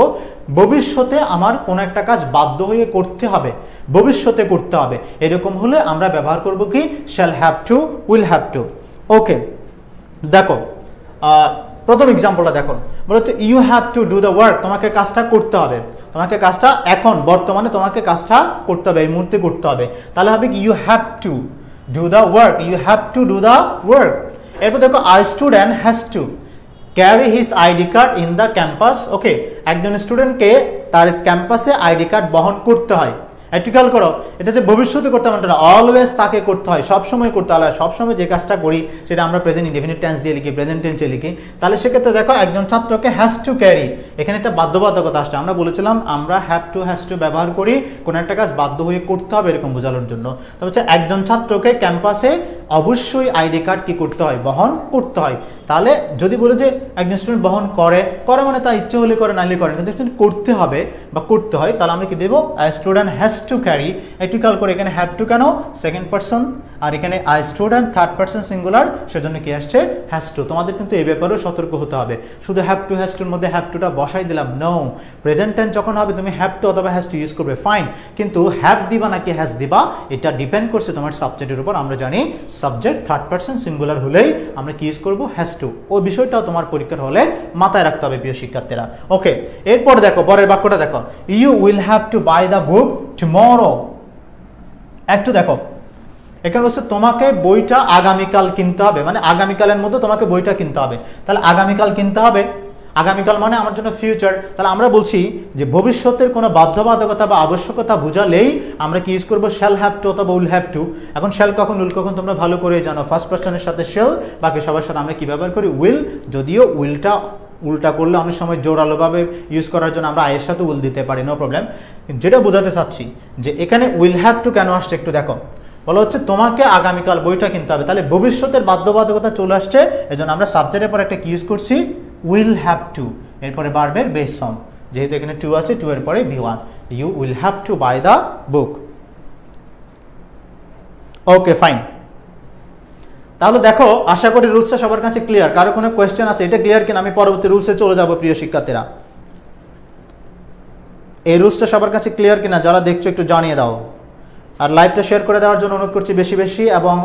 ভবিষ্যতে আমার কোনো একটা কাজ বাধ্য হয়ে করতে হবে, ভবিষ্যতে করতে হবে, এরকম হলে আমরা ব্যবহার করব কি, shall have to, will have to. Okay, দেখো প্রথম এক্সাম্পলটা দেখো, বলে হচ্ছে you have to do the work, তোমাকে কাজটা করতে হবে, তোমাকে কাজটা এখন বর্তমানে তোমাকে কাজটা করতে হবে, এই মুহূর্তে করতে হবে। তাহলে হবে কি, you have to do the work, you have to do the work. এরপর দেখো I student has to carry his ID card in the campus. Okay, একজন স্টুডেন্টকে তার ক্যাম্পাসে আইডি কার্ড বহন করতে হয়। একটু খেয়াল করো, এটা যে ভবিষ্যতে করতে হবে না, অলওয়েজ তাকে করতে হয়, সবসময় করতে হয়। সবসময় যে কাজটা করি সেটা আমরা প্রেজেন্ট ইনডেফিনিট টেন্স দিয়ে লিখি, প্রেজেন্ট টেন্সে লিখি। তাহলে সেক্ষেত্রে দেখো একজন ছাত্রকে হ্যাজ টু ক্যারি, এখানে একটা বাধ্যবাধকতা আসছে। আমরা বলেছিলাম আমরা হ্যাভ টু ব্যবহার করি কোনো একটা কাজ বাধ্য হয়ে করতে হবে এরকম বোঝানোর জন্য। তবে হচ্ছে একজন ছাত্রকে ক্যাম্পাসে অবশ্যই আইডি কার্ড কি করতে হয়, বহন করতে হয়। তাহলে যদি বলে যে একজন স্টুডেন্ট বহন করে মানে তার ইচ্ছে হলে করে, নাইলে করে, কিন্তু করতে হবে বা করতে হয়, তাহলে আমরা কি দেবো, স্টুডেন্ট হ্যাজ টু ক্যারি। একটু খেয়াল করে এখানে হ্যাভ টু কেন, সেকেন্ড পারসন, আর এখানে I student third person singular, সেজন্য কি আসছে, হ্যাজ টু। তোমাদের কিন্তু এই ব্যাপারেও সতর্ক হতে হবে। শুধু হ্যাভ টু হ্যাজ টুর মধ্যে হ্যাভ টুটা বসাই দিলাম, নো, প্রেজেন্ট টেন্স যখন হবে তুমি হ্যাভ টু অথবা হ্যাজ টু ইউজ করবে, ফাইন, কিন্তু হ্যাভ দিবা নাকি হ্যাজ দিবা এটা ডিপেন্ড করছে তোমার সাবজেক্টের উপর। আমরা জানি সাবজেক্ট থার্ড পারসন সিঙ্গুলার হলেই আমরা কি ইউজ করবো, হ্যাজ টু। ওই বিষয়টাও তোমার পরীক্ষার হলে মাথায় রাখতে হবে প্রিয় শিক্ষার্থীরা। ওকে, এরপর দেখো পরের বাক্যটা দেখো, you will have to buy the book tomorrow. একটু দেখো এখানে হচ্ছে তোমাকে বইটা আগামীকাল কিনতে হবে, মানে আগামীকালের মধ্যে তোমাকে বইটা কিনতে হবে। তাহলে আগামীকাল কিনতে হবে, আগামীকাল মানে আমার জন্য ফিউচার। তাহলে আমরা বলছি যে ভবিষ্যতের কোনো বাধ্যবাধকতা বা আবশ্যকতা বোঝালেই আমরা কি ইউজ করবো, শ্যাল হ্যাভ টু অথবা উইল হ্যাভ টু। এখন শ্যাল কখন, উইল কখন তোমরা ভালো করে জানো, ফার্স্ট পারসনের সাথে শ্যাল, বাকি সবার সাথে আমরা কি ব্যবহার করি, উইল। যদিও উইলটা উল্টা করলে অনেক সময় জোরালোভাবে ইউজ করার জন্য আমরা আয়ের সাথে উইল দিতে পারি, নো প্রবলেম। যেটা বোঝাতে চাচ্ছি যে এখানে উইল হ্যাভ টু কেন আসছে একটু দেখো, বলা হচ্ছে তোমাকে আগামীকাল বইটা কিনতে হবে। তাহলে ভবিষ্যতের বাধ্যবাধকতা চলে আসছে, এজন্য আমরা সাবজেক্টের পর একটা কি ইউজ করছি, উইল হ্যাভ টু, এরপরে বার্বের বেস ফর্ম, যেহেতু এখানে টু আছে, টু এর পরে V1, you will have to buy the book. Okay fine, তাহলে দেখো আশা করি রুলসটা সবার কাছে ক্লিয়ার। কারো কোনো কোয়েশ্চেন আছে, এটা ক্লিয়ার কিনা আমি পরবর্তী রুলসে চলে যাব প্রিয় শিক্ষার্থীরা। এই রুলসটা সবার কাছে ক্লিয়ার কিনা যারা দেখছো একটু জানিয়ে দাও। আর লাইভটা শেয়ার করে দেওয়ার জন্য অনুরোধ করছি বেশি বেশি, এবং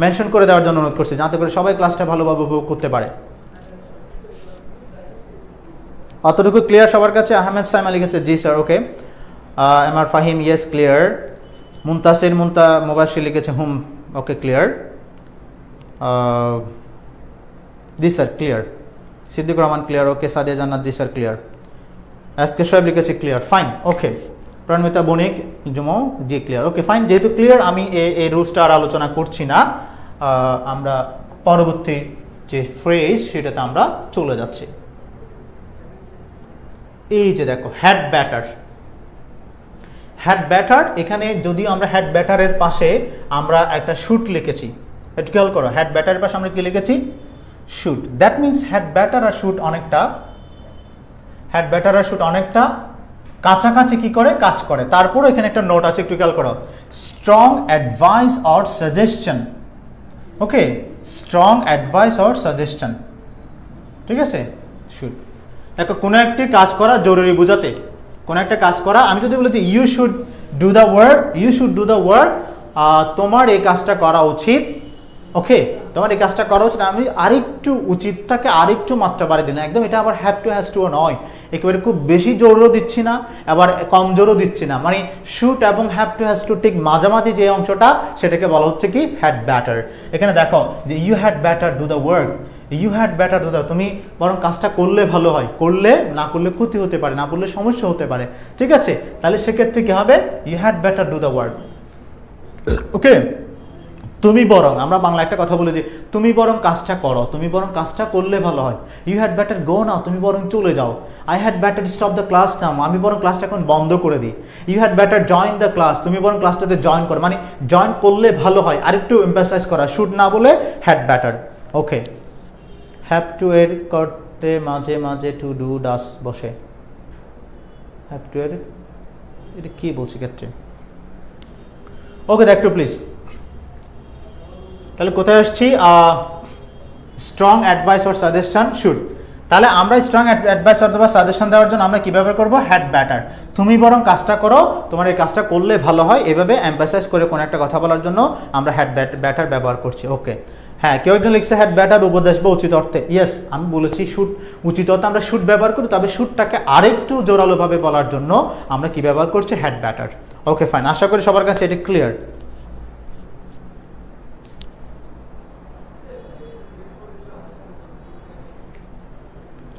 মেনশন করে দেওয়ার জন্য অনুরোধ করছি, যাতে করে সবাই ক্লাসটা ভালোভাবে উপভোগ করতে পারে। অতটুকু ক্লিয়ার সবার কাছে? আহমেদ সাইমা লিখেছে জি sir. Okay, MR Fahim yes clear. Muntasir Mubashir লিখেছে হুম, ওকে ক্লিয়ার। জি sir clear. Siddiqur Rahman clear. Okay, Sadia Jannat জি স্যার ক্লিয়ার। এসকে শোয়েব লিখেছে clear, fine. Okay, Pranamita Banik Jumo জি ক্লিয়ার। ওকে ফাইন, যেহেতু ক্লিয়ার আমি এই রুলসটা আর আলোচনা করছি না, আমরা পরবর্তী যে ফ্রেজ সেটাতে আমরা চলে যাচ্ছি। এই যে দেখো হ্যাড ব্যাটার, হ্যাড ব্যাটার, এখানে যদিও আমরা হ্যাড ব্যাটারের পাশে আমরা একটা শুট লিখেছি, একটু খেয়াল করো, হ্যাড ব্যাটারের পাশে আমরা কি লিখেছি, should. That means had better আর শুট অনেকটা, হ্যাড ব্যাটার আর শুট অনেকটা কাছাকাছি কি করে, কাজ করে। তারপরে এখানে একটা নোট আছে, একটু খেয়াল করো, strong advice or suggestion. Okay, strong advice or suggestion, ঠিক আছে, শুড। দেখো কোনো একটি কাজ করা জরুরি বোঝাতে, কোনো একটা কাজ করা, আমি যদি বলি যে you should do the work, you should do the work তোমার এই কাজটা করা উচিত, ওকে, তোমার এই কাজটা করা উচিত। আমি আরেকটু উচিতটাকে আরেকটু মাত্রা বাড়িয়ে দিই না, একদম এটা আবার হ্যাভ টু হ্যাজ টু নয়, একেবারে খুব বেশি জোরও দিচ্ছি না, আবার কম জোরও দিচ্ছি না, মানে শুড এবং হ্যাভ টু হ্যাজ টু ঠিক মাঝামাঝি যে অংশটা সেটাকে বলা হচ্ছে কি হ্যাড ব্যাটার। এখানে দেখো যে you had better do the work, you had better do the, তুমি বরং কাজটা করলে ভালো হয়, করলে না করলে ক্ষতি হতে পারে, না করলে সমস্যা হতে পারে, ঠিক আছে? তাহলে সেক্ষেত্রে কি হবে, you had better do the work, okay. তুমি বরং, আমরা বাংলা একটা কথা বলি যে তুমি বরং কাজটা করো, তুমি বরং কাজটা করলে ভালো হয়। You had better go now, তুমি বরং চলে যাও। I had better stop the class now, আমি বরং ক্লাসটা এখন বন্ধ করে দিই। You had better join the class, তুমি বরং ক্লাসটাতে জয়েন করো, মানে জয়েন করলে ভালো হয়, আরেকটু এমফাসাইজ করা, শুড না বলে had batter, okay. Have to এর করতে মাঝে মাঝে টু ডু ডাস বসে, হ্যাভ টু এর এটা কি বলছি ক্ষেত্রে, ওকে দেখ টু প্লিজ। তাহলে কোথায় আসছি, strong advice or suggestion should. তাহলে আমরা স্ট্রং অ্যাডভাইস অথবা সাজেশন দেওয়ার জন্য আমরা কি ব্যবহার করবো, হ্যাড ব্যাটার, তুমি বরং কাজটা করো, তোমার এই কাজটা করলে ভালো হয়, এভাবে এমফাসাইজ করে কোনো একটা কথা বলার জন্য আমরা হ্যাড ব্যাটার ব্যবহার করছি, ওকে। হ্যাঁ, কেউ একজন লিখছে হ্যাড ব্যাটার উপদেশ বা উচিত অর্থে, ইয়েস আমি বলেছি শুড, উচিত অর্থে আমরা শুড ব্যবহার করি, তবে শুডটাকে আরেকটু জোরালোভাবে বলার জন্য আমরা কি ব্যবহার করছি, হ্যাড ব্যাটার, ওকে ফাইন। আশা করি সবার কাছে এটা ক্লিয়ার।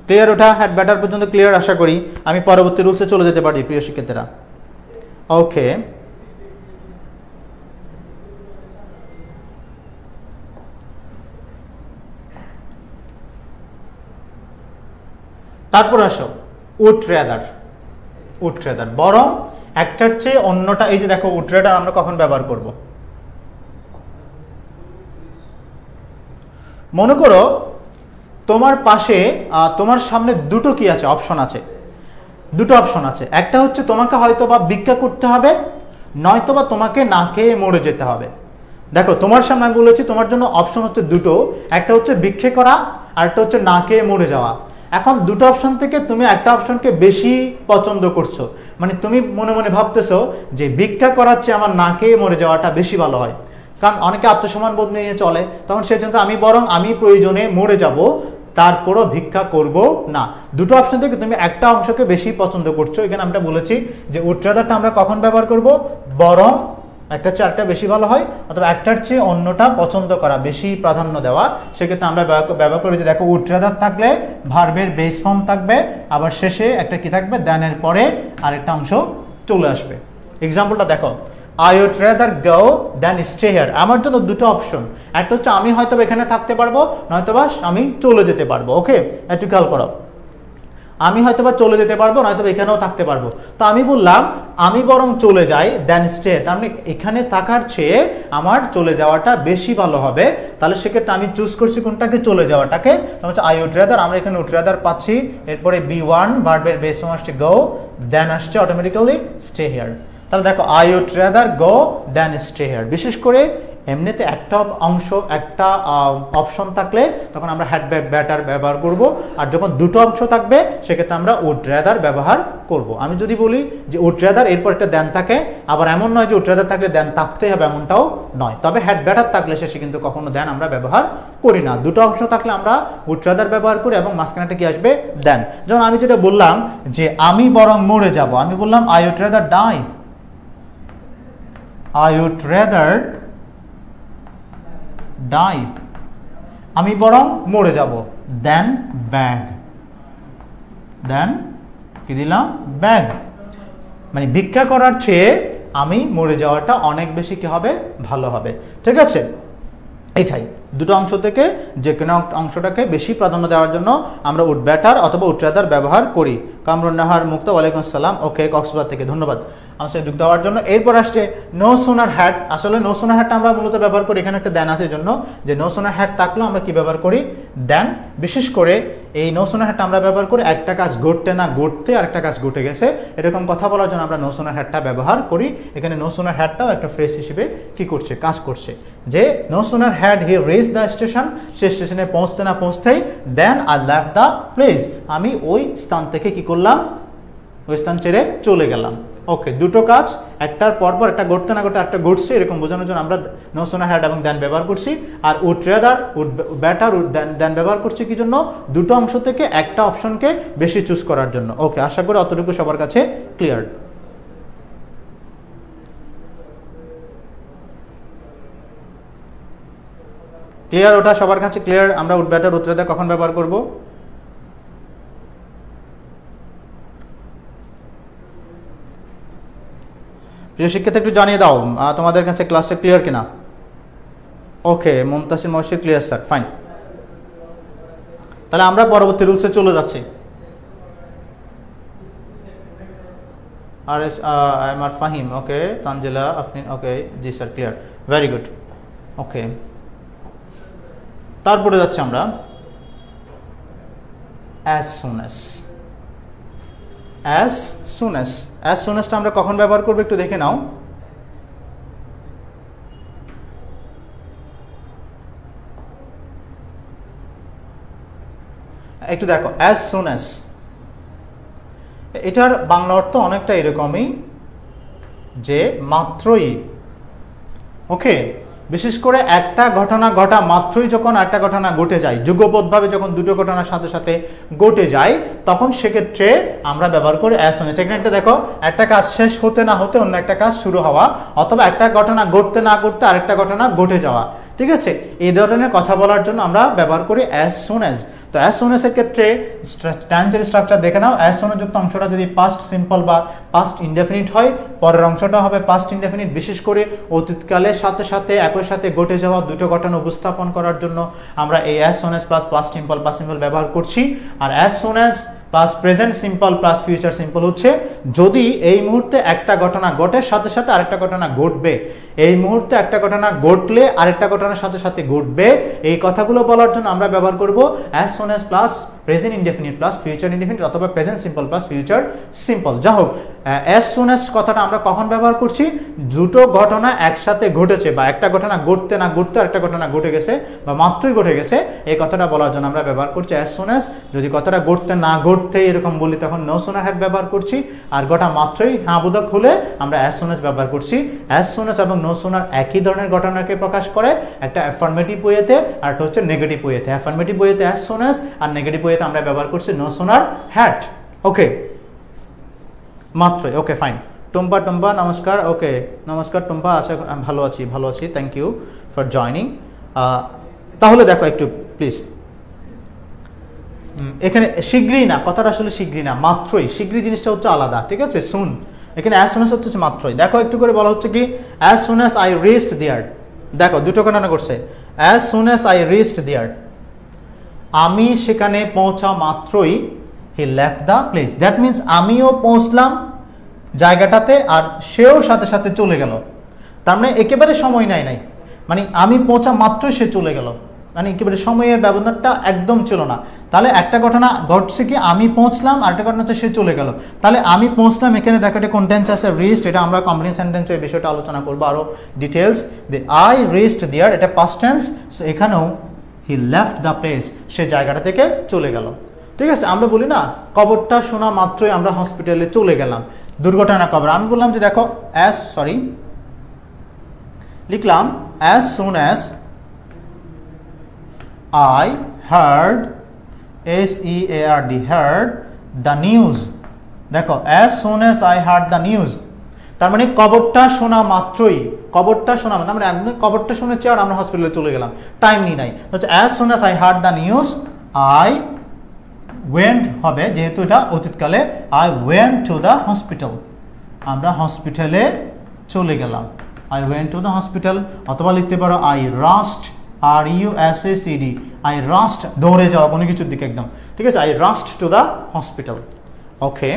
ক্লিয়ার ওঠা, হ্যাড ব্যাটার পর্যন্ত ক্লিয়ার আশা করি। আমি পরবর্তী রুলসে চলে যেতে পারি প্রিয় শিক্ষার্থীরা, ওকে। তারপর আসো উড রেদার, উড রেদার বরং একটার চেয়ে অন্যটা, এই যে দেখো উড রেদার আমরা কখন ব্যবহার করব, মনে করো তোমার পাশে তোমার সামনে দুটো কি আছে, অপশন আছে, দুটো অপশন আছে। একটা হচ্ছে তোমাকে হয়তো বা ভিক্ষা করতে হবে, নয়তো বা তোমাকে না খেয়ে মরে যেতে হবে। দেখো তোমার সামনে আমি বলেছি তোমার জন্য অপশন হচ্ছে দুটো, একটা হচ্ছে ভিক্ষে করা আর একটা হচ্ছে না খেয়ে মরে যাওয়া। এখন দুটো অপশন থেকে তুমি একটা অপশনকে বেশি পছন্দ করছো, মানে তুমি মনে মনে ভাবতেছো যে ভিক্ষা করার চেয়ে আমার না খেয়ে মরে যাওয়াটা বেশি ভালো হয়, কারণ অনেকে আত্মসম্মান বোধ নিয়ে চলে, তখন সেই জন্য আমি প্রয়োজনে মরে যাব, তারপরও ভিক্ষা করব না। দুটো অপশন থেকে তুমি একটা অংশকে বেশি পছন্দ করছো। এখানে আমরা বলেছি যে উড রাদারটা আমরা কখন ব্যবহার করব, বরং একটা চেয়ে একটা বেশি ভালো হয়, অথবা একটার চেয়ে অন্যটা পছন্দ করা, বেশি প্রাধান্য দেওয়া, সেক্ষেত্রে আমরা ব্যবহার করবো যে দেখো উড রাদার থাকলে ভার্বের বেস ফর্ম থাকবে, আবার শেষে একটা কি থাকবে, দ্যানের পরে আরেকটা অংশ চলে আসবে। এক্সাম্পলটা দেখো, I would rather go than stay here. আমার জন্য দুটো অপশন, একটা হচ্ছে আমি হয়তো এখানে থাকতে পারবো, নয়তোবা আমি চলে যেতে পারবো, ওকে। একটু খেয়াল করো, আমি হয়তোবা চলে যেতে পারবো, নয়তো এখানেও থাকতে পারবো। তো আমি বললাম আমি বরং চলে যাই দেন স্টে, তার মানে এখানে থাকার চেয়ে আমার চলে যাওয়াটা বেশি ভালো হবে। তাহলে সেক্ষেত্রে আমি চুজ করছি কোনটাকে, চলে যাওয়াটাকে। হচ্ছে আই উড রাদার, আমরা এখানে উড রাদার পাচ্ছি, এরপরে B1 ভার্বের বেস ফর্ম আসছে গো, দেন আসছে অটোমেটিক্যালি স্টে হিয়ার। তাহলে দেখো I would rather go than stay here. বিশেষ করে এমনিতে একটা অংশ, একটা অপশন থাকলে তখন আমরা হ্যাড ব্যাটার ব্যবহার করব, আর যখন দুটো অংশ থাকবে সেক্ষেত্রে আমরা উড রাদার ব্যবহার করব। আমি যদি বলি যে উড রাদার এরপর একটা দেন থাকে, আবার এমন নয় যে উড রাদার থাকলে দেন থাকতে হবে, এমনটাও নয়। তবে হ্যাড ব্যাটার থাকলে শেষে কিন্তু কখনো দেন আমরা ব্যবহার করি না। দুটো অংশ থাকলে আমরা উড রাদার ব্যবহার করি এবং মাঝখানেটা কি আসবে, দেন। যেমন আমি যেটা বললাম যে আমি বরং মরে যাব, আমি বললাম I would rather die, I would rather die, আমি বরং মরে যাব, দেন ব্যাগ, দেন কি দিলাম, ব্যাগ। মানে ভিক্ষা করার চেয়ে আমি মরে যাওয়াটা অনেক বেশি কি হবে, ভালো হবে, ঠিক আছে। এইটাই দুটো অংশ থেকে যে কোনো অংশটাকে বেশি প্রাধান্য দেওয়ার জন্য আমরা উড ব্যাটার অথবা উড রাদার ব্যবহার করি। কামরুন নাহার মুক্তা, ওয়ালাইকুম আসসালাম, ওকে কক্সবাজার থেকে, ধন্যবাদ আমার সাথে যুক্ত হওয়ার জন্য। এরপর আসছে নো সোনার হ্যাট। আসলে নো সোনার হ্যাটটা আমরা মূলত ব্যবহার করি, এখানে একটা দেন আছে জন্য, যে নো সোনার হ্যাট থাকলেও আমরা কি ব্যবহার করি, দেন। বিশেষ করে এই নো সোনার হ্যাটটা আমরা ব্যবহার করি একটা কাজ ঘটতে না ঘটতে আরেকটা কাজ ঘটে গেছে, এরকম কথা বলার জন্য আমরা নো সোনার হ্যাটটা ব্যবহার করি। এখানে নো সোনার হ্যাটটাও একটা ফ্রেজ হিসেবে কি করছে, কাজ করছে, যে no sooner had he reach the station, সে স্টেশনে পৌঁছতে না পৌঁছতেই then I left the place, আমি ওই স্থান থেকে কি করলাম, ওই স্থান ছেড়ে চলে গেলাম। ওকে, দুটো কাজ একটার পরপর একটা ঘটতে না ঘটতে একটা ঘটছে এরকম বোঝানোর জন্য আমরা নো সুনার হ্যাড এবং দেন ব্যবহার করছি। আর would rather, would better, would then ব্যবহার করছি কি জন্য? দুটো অংশ থেকে একটা অপশনকে বেশি চুজ করার জন্য। ওকে, আশা করি অতটুকু সবার কাছে ক্লিয়ার। ক্লিয়ার, ওটা সবার কাছে ক্লিয়ার। আমরা উড বেটার, উড রেদার কখন ব্যবহার করব? প্রিয় শিক্ষার্থী একটু জানিয়ে দাও তোমাদের কাছে ক্লাসটা ক্লিয়ার কিনা। ওকে, মুমতাসির মহসির ক্লিয়ার স্যার, ফাইন। তাহলে আমরা পরবর্তী রুলসে চলে যাচ্ছি। আর এস এম আর ফাহিম, ওকে, তানজিলা আফরিন, ওকে, জি স্যার ক্লিয়ার, ভেরি গুড। ওকে, তারপরে যাচ্ছি আমরা as soon as। as soon as, as soon as টা আমরা কখন ব্যবহার করব একটু দেখে নাও। একটু দেখো as soon as, এটার বাংলা অর্থ অনেকটা এরকমই যে মাত্রই। ওকে, বিশেষ করে একটা ঘটনা ঘটা মাত্রই যখন একটা ঘটনা ঘটে যায়, যুগপৎভাবে যখন দুটো ঘটনার সাথে সাথে ঘটে যায়, তখন সেক্ষেত্রে আমরা ব্যবহার করি as soon as। সেখানে একটা দেখো, একটা কাজ শেষ হতে না হতে অন্য একটা কাজ শুরু হওয়া, অথবা একটা ঘটনা ঘটতে না ঘটতে আরেকটা ঘটনা ঘটে যাওয়া, ঠিক আছে? এই ধরনের কথা বলার জন্য আমরা ব্যবহার করি as soon as। তো as soon as এর ক্ষেত্রে টেন্সের স্ট্রাকচার দেখে নাও। as soon as যুক্ত অংশটা যদি পাস্ট সিম্পল বা পাস্ট ইনডেফিনিট হয়, পরের অংশটা হবে পাস্ট ইনডেফিনিট। বিশেষ করে অতীতকালের সাথে সাথে একই সাথে ঘটে যাওয়া দুটো ঘটনা উপস্থাপন করার জন্য আমরা এই as soon as plus past simple ব্যবহার করছি। আর as soon as plus present simple plus future simple হচ্ছে যদি এই মুহূর্তে একটা ঘটনা ঘটে সাথে সাথে আরেকটা ঘটনা ঘটবে, এই মুহূর্তে একটা ঘটনা ঘটলে আরেকটা ঘটনার সাথে সাথে ঘটবে, এই কথাগুলো বলার জন্য আমরা ব্যবহার করব as soon as plus present indefinite plus future indefinite, অথবা present simple plus future simple. যা হোক, as soon as কথাটা আমরা কখন ব্যবহার করছি? দুটো ঘটনা একসাথে ঘটেছে, বা একটা ঘটনা ঘটতে না ঘটতে আরেকটা ঘটনা ঘটে গেছে, বা মাত্রই ঘটে গেছে, এই কথাটা বলার জন্য আমরা ব্যবহার করছি as soon as। যদি কথাটা ঘটতে না ঘটতে এরকম বলি তখন নো সুনার হ্যাড ব্যবহার করছি, আর গোটা মাত্রই হ্যাঁ বোধক হলে আমরা as soon as ব্যবহার করছি। as soon as এবং নো সুনার একই ধরনের ঘটনাকে প্রকাশ করে, একটা অ্যাফার্মেটিভ ওয়েতে আর একটা হচ্ছে নেগেটিভ ওয়েতে। অ্যাফার্মেটিভ ওয়েতে as soon as, আর নেগেটিভ ওয়েতে আমরা ব্যবহার করছি নো সুনার হ্যাড। ওকে, মাত্রই। ওকে, ফাইন। টুম্পা নমস্কার। ওকে, নমস্কার টুম্পা, আচ্ছা ভালো আছি, থ্যাংক ইউ ফর জয়নিং। তাহলে দেখো একটু প্লিজ, এখানে শীঘ্রই না, কথাটা আসলে শীঘ্রই না, মাত্রই। শীঘ্রই জিনিসটা হচ্ছে আলাদা, ঠিক আছে? সুন, এখানে as soon as হচ্ছে মাত্রই। দেখো একটু করে বলা হচ্ছে কি as soon as I reached there। দেখো দুটো ঘটনা করছে, as soon as I reached there, আমি সেখানে পৌঁছা মাত্রই he left the place। That means আমিও পৌঁছলাম জায়গাটাতে আর সেও সাথে সাথে চলে গেল। তার মানে একেবারে সময় নাই, মানে আমি পৌঁছা মাত্রই সে চলে গেল, মানে একেবারে সময়ের ব্যবধানটা একদম ছিল না। তাহলে একটা ঘটনা ঘটছে কি আমি পৌঁছলাম, আর একটা ঘটনা হচ্ছে সে চলে গেল। তাহলে আমি পৌঁছলাম, এখানে দেখো এটা কোন টেন্স আছে? রিচড। এটা আমরা কমপ্লিট সেন্টেন্স এই বিষয়টা আলোচনা করবো আরো ডিটেলস। আই রিচড দেয়ার, এটা পাস্ট টেন্স। সো এখানেও হি লেফট দ্য প্লেস, সে জায়গাটা থেকে চলে গেল, ঠিক আছে? আমরা বলি না খবরটা শোনা মাত্রই আমরা হসপিটালে চলে গেলাম, দুর্ঘটনা খবর। আমি বললাম যে দেখো লিখলাম as soon as I heard, SEARD, heard the news। দেখো as soon as I heard the news, তার মানে খবরটা শোনা মাত্রই, খবরটা শোনা মানে খবরটা শুনেছি আর আমরা হসপিটালে চলে গেলাম, টাইম নাই। হচ্ছে as soon as I heard the news, I went হবে, যেহেতু এটা অতীতকালে, I went to the hospital, আমরা হসপিটালে চলে গেলাম, I went to the hospital। অথবা লিখতে পারো I rushed, RUSHED, I rushed, দৌড়ে যাওয়া কোনো কিছুর দিকে একদম, ঠিক আছে? I rushed to the hospital। ওকে,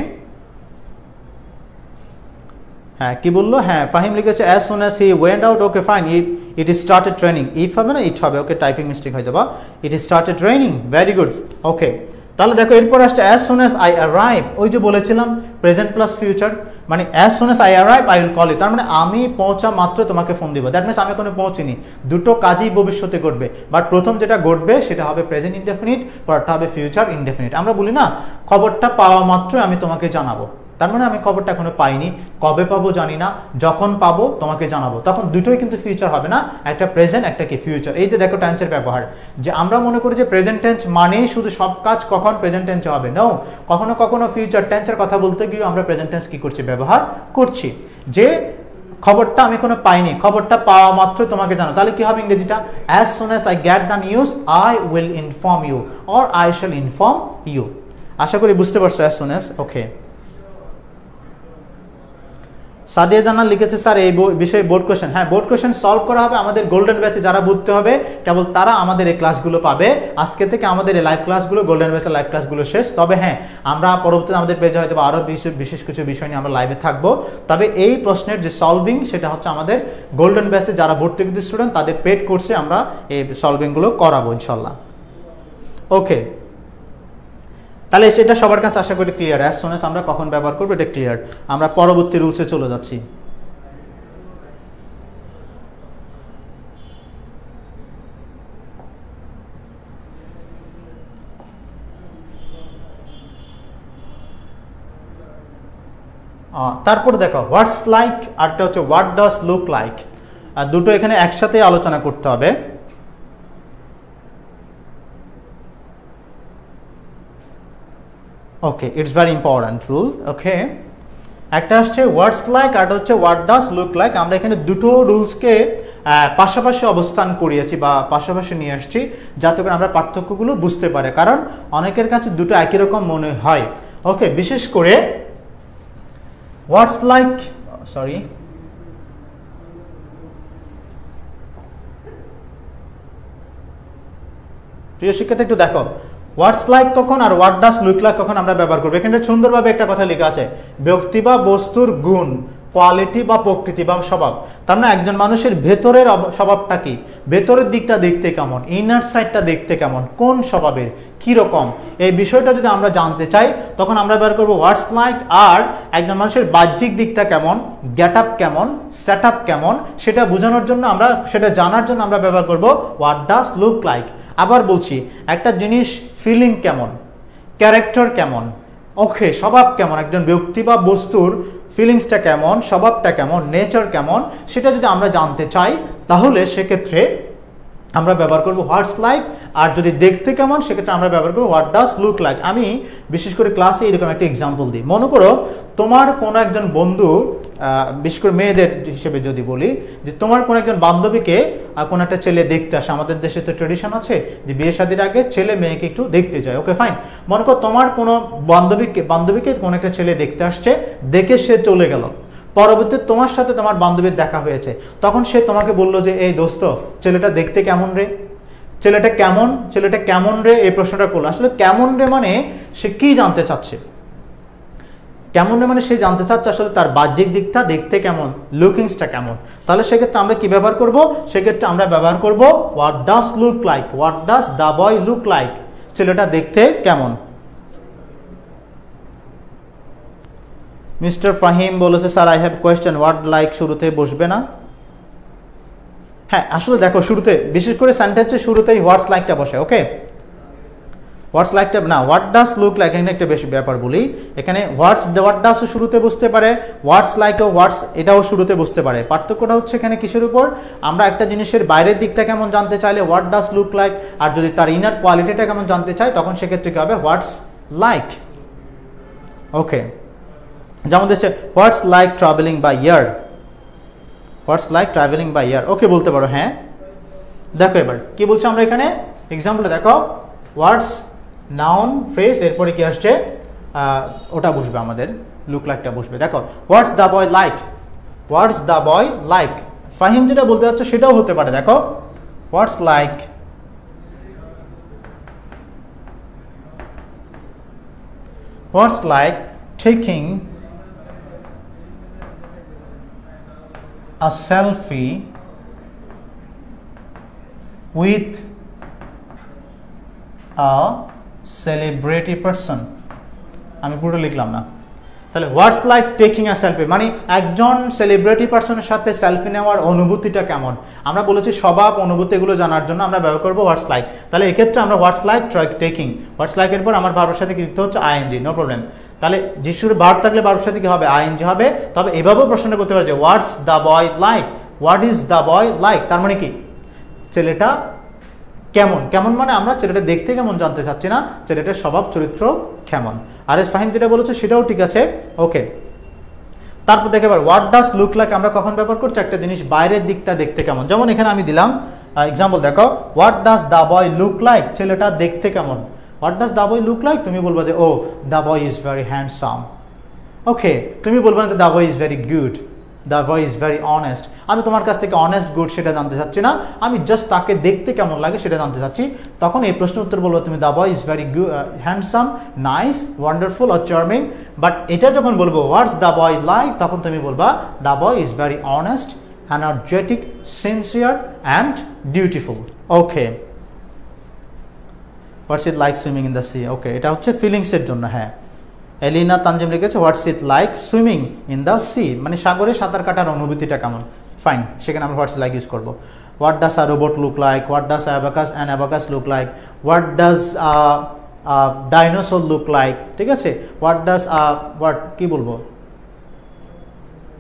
হ্যাঁ কি বললো? হ্যাঁ ফাহিম লিখেছে as soon as he went out। Okay fine, it started raining, if হবে না it হবে। ওকে, টাইপিং মিস্টেক হয়ে যাবে, it started raining, very good. Okay, তাহলে দেখো এরপর আসছে as soon as I arrive। ওই যে বলেছিলাম প্রেজেন্ট প্লাস ফিউচার, মানে as soon as I arrive I will call you। তার মানে আমি পৌঁছা মাত্র তোমাকে ফোন দিব। দ্যাট মিনস আমি এখনো পৌঁছিনি, দুটো কাজই ভবিষ্যতে ঘটবে, বাট প্রথম যেটা ঘটবে সেটা হবে প্রেজেন্ট ইনডেফিনিট, পরটা হবে ফিউচার ইনডেফিনিট। আমরা বলি না খবরটা পাওয়া মাত্র আমি তোমাকে জানাবো, তার মানে আমি খবরটা এখনো পাইনি, কবে পাবো জানি না, যখন পাবো তোমাকে জানাবো। তখন দুটোই কিন্তু ফিউচার হবে না, একটা প্রেজেন্ট একটা কি ফিউচার। এই যে দেখো টেন্সের ব্যবহার, যে আমরা মনে করি যে প্রেজেন্ট টেন্স মানেই শুধু সব কাজ কখন প্রেজেন্ট টেন্সে হবে, নো, কখনো কখনো ফিউচার টেন্সের কথা বলতে গিয়ে আমরা প্রেজেন্ট টেন্স কি করছি, ব্যবহার করছি। যে খবরটা আমি কোনো পাইনি, খবরটা পাওয়া মাত্র তোমাকে জানো, তাহলে কি হবে ইংরেজিটা, as soon as I get the news I will inform you or I shall inform you। আশা করি বুঝতে পারছো as soon as। ওকে, সাদিয়া জান্নাত লিখেছে স্যার এই বিষয়ে বোর্ড কোশ্চেন। হ্যাঁ, বোর্ড কোশ্চেন সলভ করা হবে আমাদের গোল্ডেন ব্যাচে, যারা বুঝতে হবে কেবল তারা আমাদের এই ক্লাসগুলো পাবে। আজকে থেকে আমাদের এই লাইভ ক্লাসগুলো, গোল্ডেন ব্যাচের লাইভ ক্লাসগুলো শেষ। তবে হ্যাঁ, আমরা পরবর্তীতে আমাদের পেজে হয়তো আরও বিশেষ কিছু বিষয় নিয়ে আমরা লাইভে থাকবো। তবে এই প্রশ্নের যে সলভিং, সেটা হচ্ছে আমাদের গোল্ডেন ব্যাচে যারা ভর্তিকৃত স্টুডেন্ট তাদের পেড কোর্সে আমরা এই সলভিংগুলো করাবো ইনশাল্লাহ। ওকে, তাহলে সেটা সবার কাছে আশা করি ক্লিয়ার। অ্যাজ সুন অ্যাজ আমরা কখন ব্যবহার করবো এটা ক্লিয়ার। আমরা পরবর্তী রুলসে চলে যাচ্ছি। তারপর দেখো হোয়াটস লাইক আরটা হচ্ছে হোয়াট ডাজ লুক লাইক, আর দুটো এখানে একসাথে আলোচনা করতে হবে। ওকে, ইটস ভেরি ইম্পর্ট্যান্ট রুল। ওকে, একটা হচ্ছে হোয়াটস লাইক, আরটা হচ্ছে হোয়াট ডাজ লুক লাইক। আমরা এখানে দুটো রুলসকে পাশাপাশি অবস্থান করিয়েছি বা পাশাপাশি নিয়ে আসছি, যাতে করে আমরা পার্থক্যগুলো বুঝতে পারি, কারণ অনেকের কাছে দুটো একই রকম মনে হয়। ওকে, বিশেষ করে হোয়াটস লাইক, সরি, প্রিয় শিক্ষার্থী একটু দেখো হোয়াটস লাইক কখন আর হোয়াট ডাজ লুক লাইক কখন আমরা ব্যবহার করবো। এখানে সুন্দরভাবে একটা কথা লেখা আছে, ব্যক্তি বা বস্তুর গুণ, কোয়ালিটি বা প্রকৃতি বা স্বভাব। তার মানে একজন মানুষের ভেতরের স্বভাবটা কি, ভেতরের দিকটা দেখতে কেমন, ইনার সাইডটা দেখতে কেমন, কোন স্বভাবের, কি রকম, এই বিষয়টা যদি আমরা জানতে চাই তখন আমরা ব্যবহার করবো হোয়াটস লাইক। আর একজন মানুষের বাহ্যিক দিকটা কেমন, গেট আপ কেমন, সেট আপ কেমন, সেটা বোঝানোর জন্য আমরা, সেটা জানার জন্য আমরা ব্যবহার করবো হোয়াট ডাজ লুক লাইক। আবার বলছি, একটা জিনিস ফিলিং কেমন, ক্যারেক্টার কেমন, ওকে, স্বভাব কেমন, একজন ব্যক্তি বা বস্তুর ফিলিংসটা কেমন, স্বভাবটা কেমন, নেচার কেমন, সেটা যদি আমরা জানতে চাই তাহলে সেক্ষেত্রে আমরা ব্যবহার করবো হোয়াটস লাইক। আর যদি দেখতে কেমন, সেক্ষেত্রে আমরা ব্যবহার করবো হোয়াট ডাজ লুক লাইক। আমি বিশেষ করে ক্লাসে এরকম একটা এক্সাম্পল দিই। মনে করো তোমার কোনো একজন বন্ধু, বিশেষ করে মেয়েদের হিসেবে যদি বলি, যে তোমার কোনো একজন বান্ধবীকে কোনো একটা ছেলে দেখতে আসে। আমাদের দেশে তো ট্রেডিশন আছে যে বিয়ে শাদীর আগে ছেলে মেয়েকে একটু দেখতে যায়। ওকে ফাইন, মনে করো তোমার কোনো বান্ধবীকে কোনো একটা ছেলে দেখতে আসছে, দেখে সে চলে গেল। পরবর্তীতে তোমার সাথে তোমার বান্ধবীর দেখা হয়েছে, তখন সে তোমাকে বললো যে এই দোস্ত, ছেলেটা দেখতে কেমন রে, ছেলেটা কেমন রে, এই প্রশ্নটা করলো। আসলে কেমন রে মানে সে কি জানতে চাচ্ছে, কেমন রে মানে সে জানতে চাচ্ছে আসলে তার বাহ্যিক দিকটা দেখতে কেমন, লুকিংসটা কেমন। তাহলে সেক্ষেত্রে আমরা কি ব্যবহার করব, সেক্ষেত্রে আমরা ব্যবহার করব what does look like, what does the boy look like, ছেলেটা দেখতে কেমন। মিস্টার ফাহিম বলেছে sir I have question, what like শুরুতে বসবে না? হ্যাঁ, আসলে দেখো শুরুতে, বিশেষ করে সেন্টেন্সের শুরুতেই হোয়াটস লাইকটা বসে। ওকে, হোয়াটস লাইকটা না, হোয়াট ডাজ লুক লাইক, এখানে একটা বেশি ব্যাপার বলি। এখানে হোয়াট ডাজও শুরুতে বসতে পারে, হোয়াটস লাইক ও হোয়াটস এটাও শুরুতে বসতে পারে। পার্থক্যটা হচ্ছে এখানে কিসের উপর, আমরা একটা জিনিসের বাইরের দিকটা কেমন জানতে চাইলে হোয়াট ডাজ লুক লাইক, আর যদি তার ইনার কোয়ালিটিটা কেমন জানতে চাই তখন সেক্ষেত্রে কি হবে, হোয়াটস লাইক। ওকে, যেমন দেখছে what's like travelling by air, what's like travelling by air. Okay বলতে পারো। হ্যাঁ, দেখো এবার কি বলছি আমরা এখানে এক্সাম্পলে, দেখো হোয়াটস নাউন ফ্রেজ, এরপরে কি আসছে, ওটা বসবে আমাদের, লুক লাইকটা বসবে। দেখো what's the boy like, what's the boy like, Fahim যেটা বলতে চাচ্ছ সেটাও হতে পারে। দেখো what's like, what's like taking a selfie with a celebrity person। আমি পুরো লিখলাম না, তাহলে হোয়াটস লাইক টেকিং আ সেলফি, মানে একজন সেলিব্রিটি পার্সনের সাথে সেলফি নেওয়ার অনুভূতিটা কেমন। আমরা বলেছি স্বভাব অনুভূতিগুলো জানার জন্য আমরা ব্যবহার করবো হোয়াটস লাইক। তাহলে এক্ষেত্রে আমরা হোয়াটস লাইক টেকিং, হোয়াটস লাইকের পর আমার ভার্বের সাথে কি যুক্ত হচ্ছে আইএনজি, নো প্রবলেম। তাহলে যিশুর ভার্ব থাকলে ভার্বের সাথে কি হবে আইএনজি হবে। তবে এভাবেও প্রশ্ন করতে পারে যে হোয়াটস the boy like, what is the boy like, তার মানে কি ছেলেটা কেমন। কেমন মানে আমরা ছেলেটা দেখতে কেমন জানতে চাচ্ছি না, ছেলেটার স্বভাব চরিত্র কেমন। আর এস ফাহিম যেটা বলেছে সেটাও ঠিক আছে, ওকে। তারপর দেখে এবার হোয়াট ডাজ লুক লাইক আমরা কখন ব্যবহার করছি, একটা জিনিস বাইরের দিকটা দেখতে কেমন। যেমন এখানে আমি দিলাম এক্সাম্পল, দেখো what does the boy look like, ছেলেটা দেখতে কেমন। What does the boy look like, তুমি বলবো যে ও the boy is very handsome, okay. তুমি বলবো না যে the boy is very good, the boy is very honest. আমি তোমার কাছ থেকে অনেস্ট গুড সেটা জানতে চাচ্ছি না, আমি জাস্ট তাকে দেখতে কেমন লাগে সেটা জানতে চাচ্ছি। তখন এই প্রশ্ন উত্তর বলবো তুমি the boy is very handsome, nice, wonderful or charming. But এটা যখন বলবো হোয়াটস দ্য বয় লাইক, তখন তুমি বলবা the boy is very honest, energetic, sincere and beautiful, okay. What's it like swimming in the sea, okay, এটা হচ্ছে ফিলিংসের জন্য। হ্যাঁ, এলিনা তানজিম লিখেছে what's it like swimming in the sea, মানে সাগরে সাঁতার কাটার অনুভূতিটা কেমন। ফাইন, সেখানে আমরা হোয়াটস লাইক ইউজ করবো। What does a robot look like, what does abacus look like, what does dinosaur look like, ঠিক আছে। হোয়াট ডাজ হোয়াট কি বলবো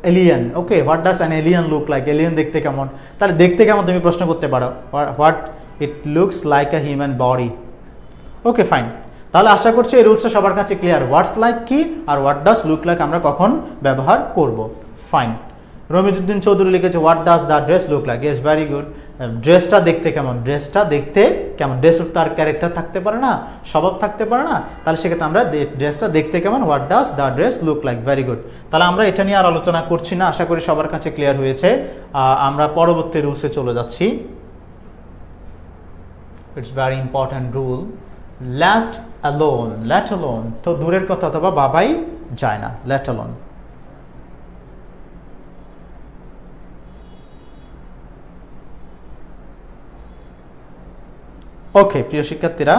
alien, okay, what does an alien look like, alien দেখতে কেমন। তাহলে দেখতে কেমন তুমি প্রশ্ন করতে পারো, what it looks like a human body, okay, fine. তাহলে আশা করছি এই রুলসটা সবার কাছে ক্লিয়ার, হোয়াটস লাইক কি আর হোয়াট ডাজ লুক লাইক আমরা কখন ব্যবহার করব। ফাইন। রমিজউদ্দিন চৌধুরী লিখেছে what does the dress look like, yes very good. ড্রেসটা দেখতে কেমন, ড্রেসটা দেখতে কেমন, ড্রেস তার ক্যারেক্টার থাকতে পারে না, স্বভাব থাকতে পারে না, তাহলে সেক্ষেত্রে আমরা ড্রেসটা দেখতে কেমন, what does the dress look like, very good. তাহলে আমরা এটা নিয়ে আর আলোচনা করছি না, আশা করি সবার কাছে ক্লিয়ার হয়েছে। আমরা পরবর্তী রুলসে চলে যাচ্ছি। It's very important rule, let alone, let alone, তো দূরের কথা অথবা বাবাই যায় না, লেট অ্যালোন। ওকে প্রিয় শিক্ষার্থীরা,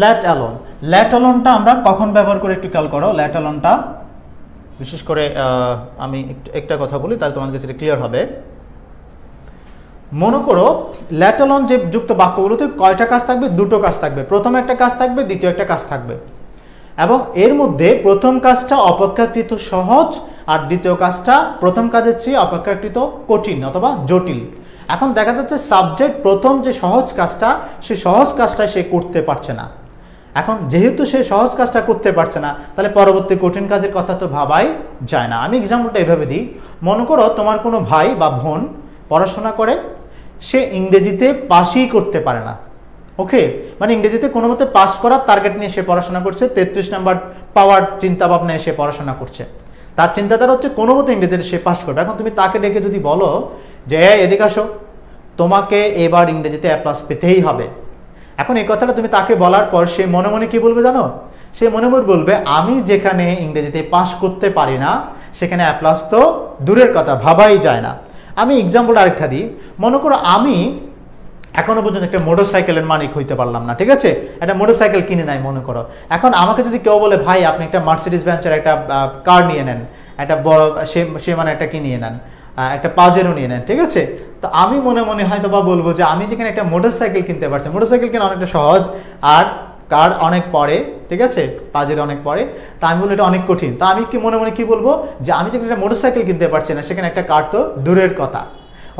লেট অ্যালোন, লেট অ্যালোনটা আমরা কখন ব্যবহার করে একটু খেয়াল করো। লেট অ্যালোনটা বিশেষ করে আমি একটা কথা বলি তাহলে তোমাদের কাছে ক্লিয়ার হবে। মনে করো লেট অ্যালোন যে যুক্ত বাক্যগুলোতে কয়টা কাজ থাকবে, দুটো কাজ থাকবে। প্রথম একটা কাজ থাকবে, দ্বিতীয় একটা কাজ থাকবে, এবং এর মধ্যে প্রথম কাজটা অপেক্ষাকৃত সহজ আর দ্বিতীয় কাজটা প্রথম কাজের চেয়ে অপেক্ষাকৃত কঠিন অথবা জটিল। এখন দেখা যাচ্ছে সাবজেক্ট প্রথম যে সহজ কাজটা, সেই সহজ কাজটা সে করতে পারছে না। এখন যেহেতু সে সহজ কাজটা করতে পারছে না, তাহলে পরবর্তী কঠিন কাজের কথা তো ভাবাই যায় না। আমি এক্সাম্পলটা এভাবে দিই, মনে করো তোমার কোনো ভাই বা বোন পড়াশোনা করে, সে ইংরেজিতে পাসই করতে পারে না, ওকে, মানে ইংরেজিতে কোনো মতে পাস করার টার্গেট নিয়ে সে পড়াশোনা করছে, 33 নাম্বার পাওয়ার চিন্তা ভাবনায় সে পড়াশোনা করছে। তার চিন্তাধারা হচ্ছে কোনো মতে ইংরেজিতে সে পাস করবে। এখন তুমি তাকে ডেকে যদি বলো যে এদিকে আসো, তোমাকে এবার ইংরেজিতে A+ পেতেই হবে, এখন এই কথাটা তুমি তাকে বলার পর সে মনে মনে কি বলবে জানো, সে মনে মনে বলবে আমি যেখানে ইংরেজিতে পাস করতে পারি না সেখানে A+ তো দূরের কথা, ভাবাই যায় না। আমি এক্সাম্পল আরেকটা দিই, মনে করো আমি এখনো পর্যন্ত একটা মোটরসাইকেলের মালিক হইতে পারলাম না, ঠিক আছে, একটা মোটরসাইকেল কিনে নাই মনে করো। এখন আমাকে যদি কেউ বলে ভাই আপনি একটা মার্সিডিজ বেঞ্চের একটা কার নিয়ে নেন, একটা বড় সে মানে একটা কি নিয়ে নেন, একটা পাজেরো নিয়ে নেন, ঠিক আছে, তো আমি মনে মনে হয়তো বা বলবো যে আমি যেখানে একটা মোটরসাইকেল কিনতে পারছি, মোটরসাইকেল কেনা অনেকটা সহজ আর কার অনেক পরে, ঠিক আছে, পাজেরো অনেক পরে, তা আমি বলবো এটা অনেক কঠিন। তা আমি কি মনে মনে কি বলবো যে আমি যেখানে একটা মোটরসাইকেল কিনতে পারছি না সেখানে একটা কার তো দূরের কথা,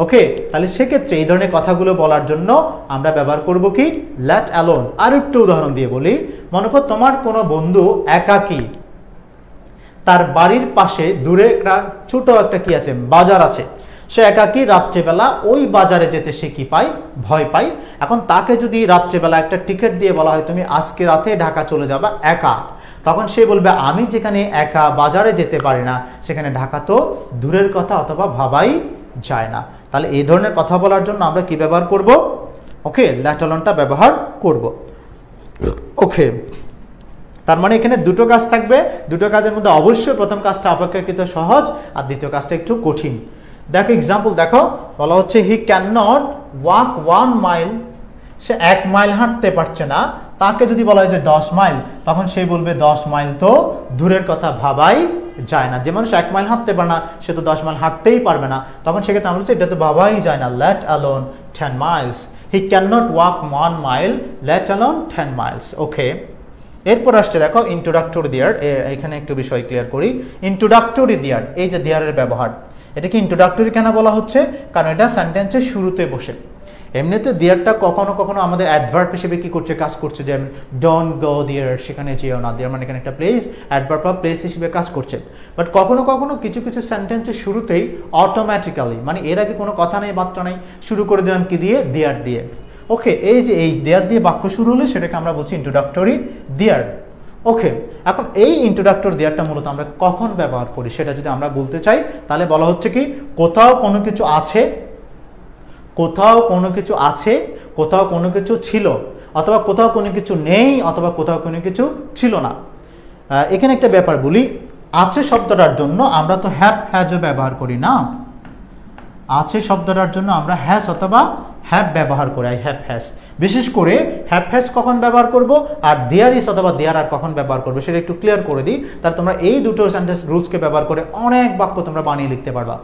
ওকে। তাহলে সেক্ষেত্রে এই ধরনের কথাগুলো বলার জন্য আমরা ব্যবহার করব কি লেট অ্যালোন। আর একটু উদাহরণ দিয়ে বলি, মনে করো তোমার কোনো বন্ধু একাকী, তার বাড়ির পাশে দূরে একটা ছোট একটা কি আছে, বাজার আছে, সে একাকী রাত্রেবেলা ওই বাজারে যেতে সে কি পায়, ভয় পায়। এখন তাকে যদি রাত্রেবেলা একটা টিকিট দিয়ে বলা হয় তুমি আজকে রাতে ঢাকা চলে যাবা একা, তখন সে বলবে আমি যেখানে একা বাজারে যেতে পারি না সেখানে ঢাকা তো দূরের কথা অথবা ভাবাই যায় না। তাহলে এই ধরনের কথা বলার জন্য আমরা কি ব্যবহার করব, ওকে, লেট অ্যালোনটা ব্যবহার করব, ওকে। তার মানে এখানে দুটো কাজ থাকবে, দুটো কাজের মধ্যে অবশ্যই প্রথম কাজটা অপেক্ষাকৃত সহজ আর দ্বিতীয় কাজটা একটু কঠিন। দেখো এক্সাম্পল দেখো, বলা হচ্ছে হি can not walk 1 mile, say 1 mile হাঁটতে পারছে না, তাকে যদি বলা হয় যে 10 মাইল, তখন সে বলবে 10 মাইল তো দূরের কথা, ভাবাই যায় না। যে মানুষ 1 মাইল হাঁটতে পারে না সে তো 10 মাইল হাঁটতেই পারবে না, তখন সেক্ষেত্রে আমরা বলছি এটা তো ভাবাই যায় না, let alone 10 miles. He cannot walk 1 mile, let alone 10 miles. ওকে, এরপর আসছে দেখো ইন্ট্রোডাক্টরি দেয়ার। এখানে একটু বিষয় ক্লিয়ার করি। ইন্ট্রোডাক্টরি দেয়ার, এই যে দেয়ারের ব্যবহার, এটা কি ইন্ট্রোডাক্টরি কেন বলা হচ্ছে? কারণ এটা সেন্টেন্সের শুরুতে বসে। এমনিতে দেয়ারটা কখনো কখনো আমাদের অ্যাডভার্ব হিসেবে কি করছে, কাজ করছে, যেমন ডোন্ট গো দেয়ার, সেখানে যেও না। দেয়ার মানে এখানে একটা প্লেস, অ্যাডভার্ব বা প্লেস হিসেবে কাজ করছে। বাট কখনো কখনো কিছু কিছু সেন্টেন্সের শুরুতেই অটোমেটিক্যালি, মানে এর আগে কোনো কথা নেই, বার্তা নেই, শুরু করে দিলাম কি দিয়ে? দেয়ার দিয়ে। ওকে, এই যে এই দেয়ার দিয়ে বাক্য শুরু হলে সেটাকে আমরা বলছি ইন্ট্রোডাক্টরি দেয়ার। ওকে, এখন এই ইন্ট্রোডাক্টরি দেয়ারটা মূলত আমরা কখন ব্যবহার করি সেটা যদি আমরা বলতে চাই, তাহলে বলা হচ্ছে কি, কোথাও কোনো কিছু আছে, কোথাও কোনো কিছু আছে, কোথাও কোনো কিছু ছিল, অথবা কোথাও কোনো কিছু নেই, অথবা কোথাও কোনো কিছু ছিল না। এখানে একটা ব্যাপার বলি, আছে শব্দটার জন্য আমরা তো হ্যাভ হ্যাজও ব্যবহার করি না। আছে শব্দটার জন্য আমরা হ্যাজ অথবা হ্যাভ ব্যবহার করি, আই হ্যাভ হ্যাজ। বিশেষ করে হ্যাভ হ্যাজ কখন ব্যবহার করব, আর দেয়ার ইজ অথবা দেয়ার আর কখন ব্যবহার করবো সেটা একটু ক্লিয়ার করে দিই। তাহলে তোমরা এই দুটো সেন্টেন্স রুলসকে ব্যবহার করে অনেক বাক্য তোমরা বানিয়ে লিখতে পারবা।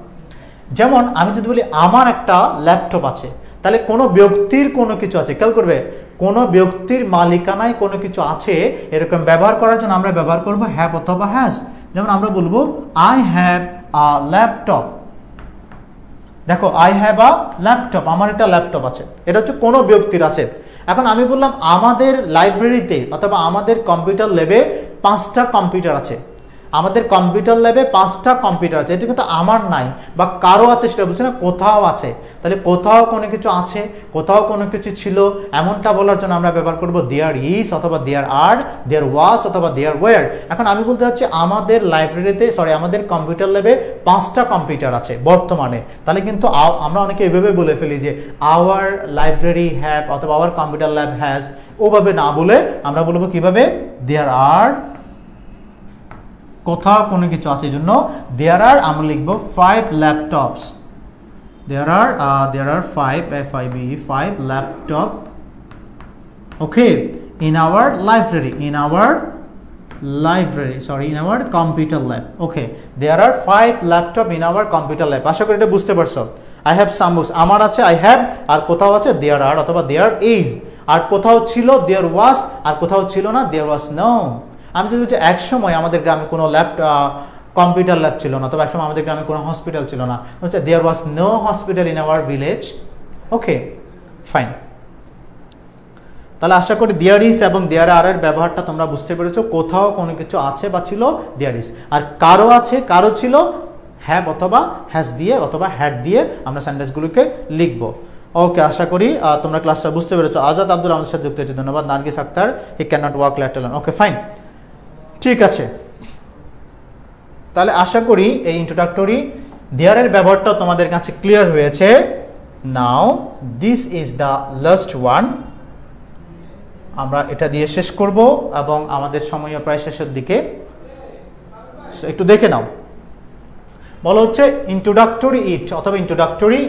যেমন আমি যদি বলি আমার একটা ল্যাপটপ আছে, তাহলে কোনো ব্যক্তির কোনো কিছু আছে, খেয়াল করবে, কোনো ব্যক্তির মালিকানায় কোনো কিছু আছে, এরকম ব্যবহার করার জন্য আমরা ব্যবহার করব হ্যাভ অথবা হ্যাজ। যেমন আমরা বলবো আই হ্যাভ আ ল্যাপটপ। দেখো, আই হ্যাভ আ ল্যাপটপ, আমার একটা ল্যাপটপ আছে, এটা হচ্ছে কোনো ব্যক্তির আছে। এখন আমি বললাম আমাদের লাইব্রেরিতে অথবা আমাদের কম্পিউটার ল্যাবে 5টা কম্পিউটার আছে, আমাদের কম্পিউটার ল্যাবে 5টা কম্পিউটার আছে, এটা কিন্তু আমার নাই বা কারো আছে সেটা বলছে না, কোথাও আছে। তাহলে কোথাও কোনো কিছু আছে, কোথাও কোনো কিছু ছিল, এমনটা বলার জন্য আমরা ব্যবহার করব দেয়ার ইজ অথবা দেয়ার আর, দেয়ার ওয়াজ অথবা দেয়ার ওয়ার। এখন আমি বলতে চাচ্ছি আমাদের লাইব্রেরিতে, আমাদের কম্পিউটার ল্যাবে 5টা কম্পিউটার আছে বর্তমানে। তাহলে কিন্তু আমরা অনেকে এভাবে বলে ফেলি যে আওয়ার লাইব্রেরি হ্যাভ অথবা আওয়ার কম্পিউটার ল্যাব হ্যাজ, ওভাবে না বলে আমরা বলবো কিভাবে, দেয়ার আর, কোথাও কোনো কিছু আছে, এই জন্য দেয়ার আর আমরা লিখবো 5 laptops. There are 5 laptop, okay, in our library, in our computer lab. Okay, there are 5 laptop in our computer lab. আশা করি এটা বুঝতে পারছো। আই হ্যাভ সাম বুকস, আমার আছে আই হ্যাভ, আর কোথাও আছে দেয়ার আর অথবা দেয়ার ইজ, আর কোথাও ছিল দেয়ার ওয়াজ, আর কোথাও ছিল না দেয়ার ওয়াজ নো। আমি যদি বলছি এক সময় আমাদের গ্রামে কোনো কম্পিউটার ল্যাব ছিল না, তবে একসময় আমাদের গ্রামে কোনো হসপিটাল ছিল না, হচ্ছে there was no hospital in our village. Okay, fine. তাহলে আশা করি দেয়ার ইজ এবং দেয়ার আর এর ব্যবহারটা তোমরা বুঝতে পেরেছো। কোথাও কোনো কিছু আছে বা ছিল দেয়ার ইজ, আর কারো আছে কারো ছিল হ্যাভ অথবা হ্যাজ দিয়ে অথবা হ্যাড দিয়ে আমরা সেন্টেন্সগুলোকে লিখবো। ওকে, আশা করি তোমরা ক্লাসটা বুঝতে পেরেছো। আজাদ আব্দুল আমাদের সাথে যুক্ত হয়েছে, ধন্যবাদ। Nargis Akhtar, he can not walk let alone. Okay, fine, ঠিক আছে। তাহলে আশা করি এই ইন্ট্রোডাক্টরি দেয়ারের ব্যবহারটা তোমাদের কাছে ক্লিয়ার হয়েছে। Now this is the last one, আমরা এটা দিয়ে শেষ করব এবং আমাদের সময়ও প্রায় শেষের দিকে। একটু দেখে নাও, বলা হচ্ছে ইন্ট্রোডাক্টরি ইট অথবা ইন্ট্রোডাক্টরি।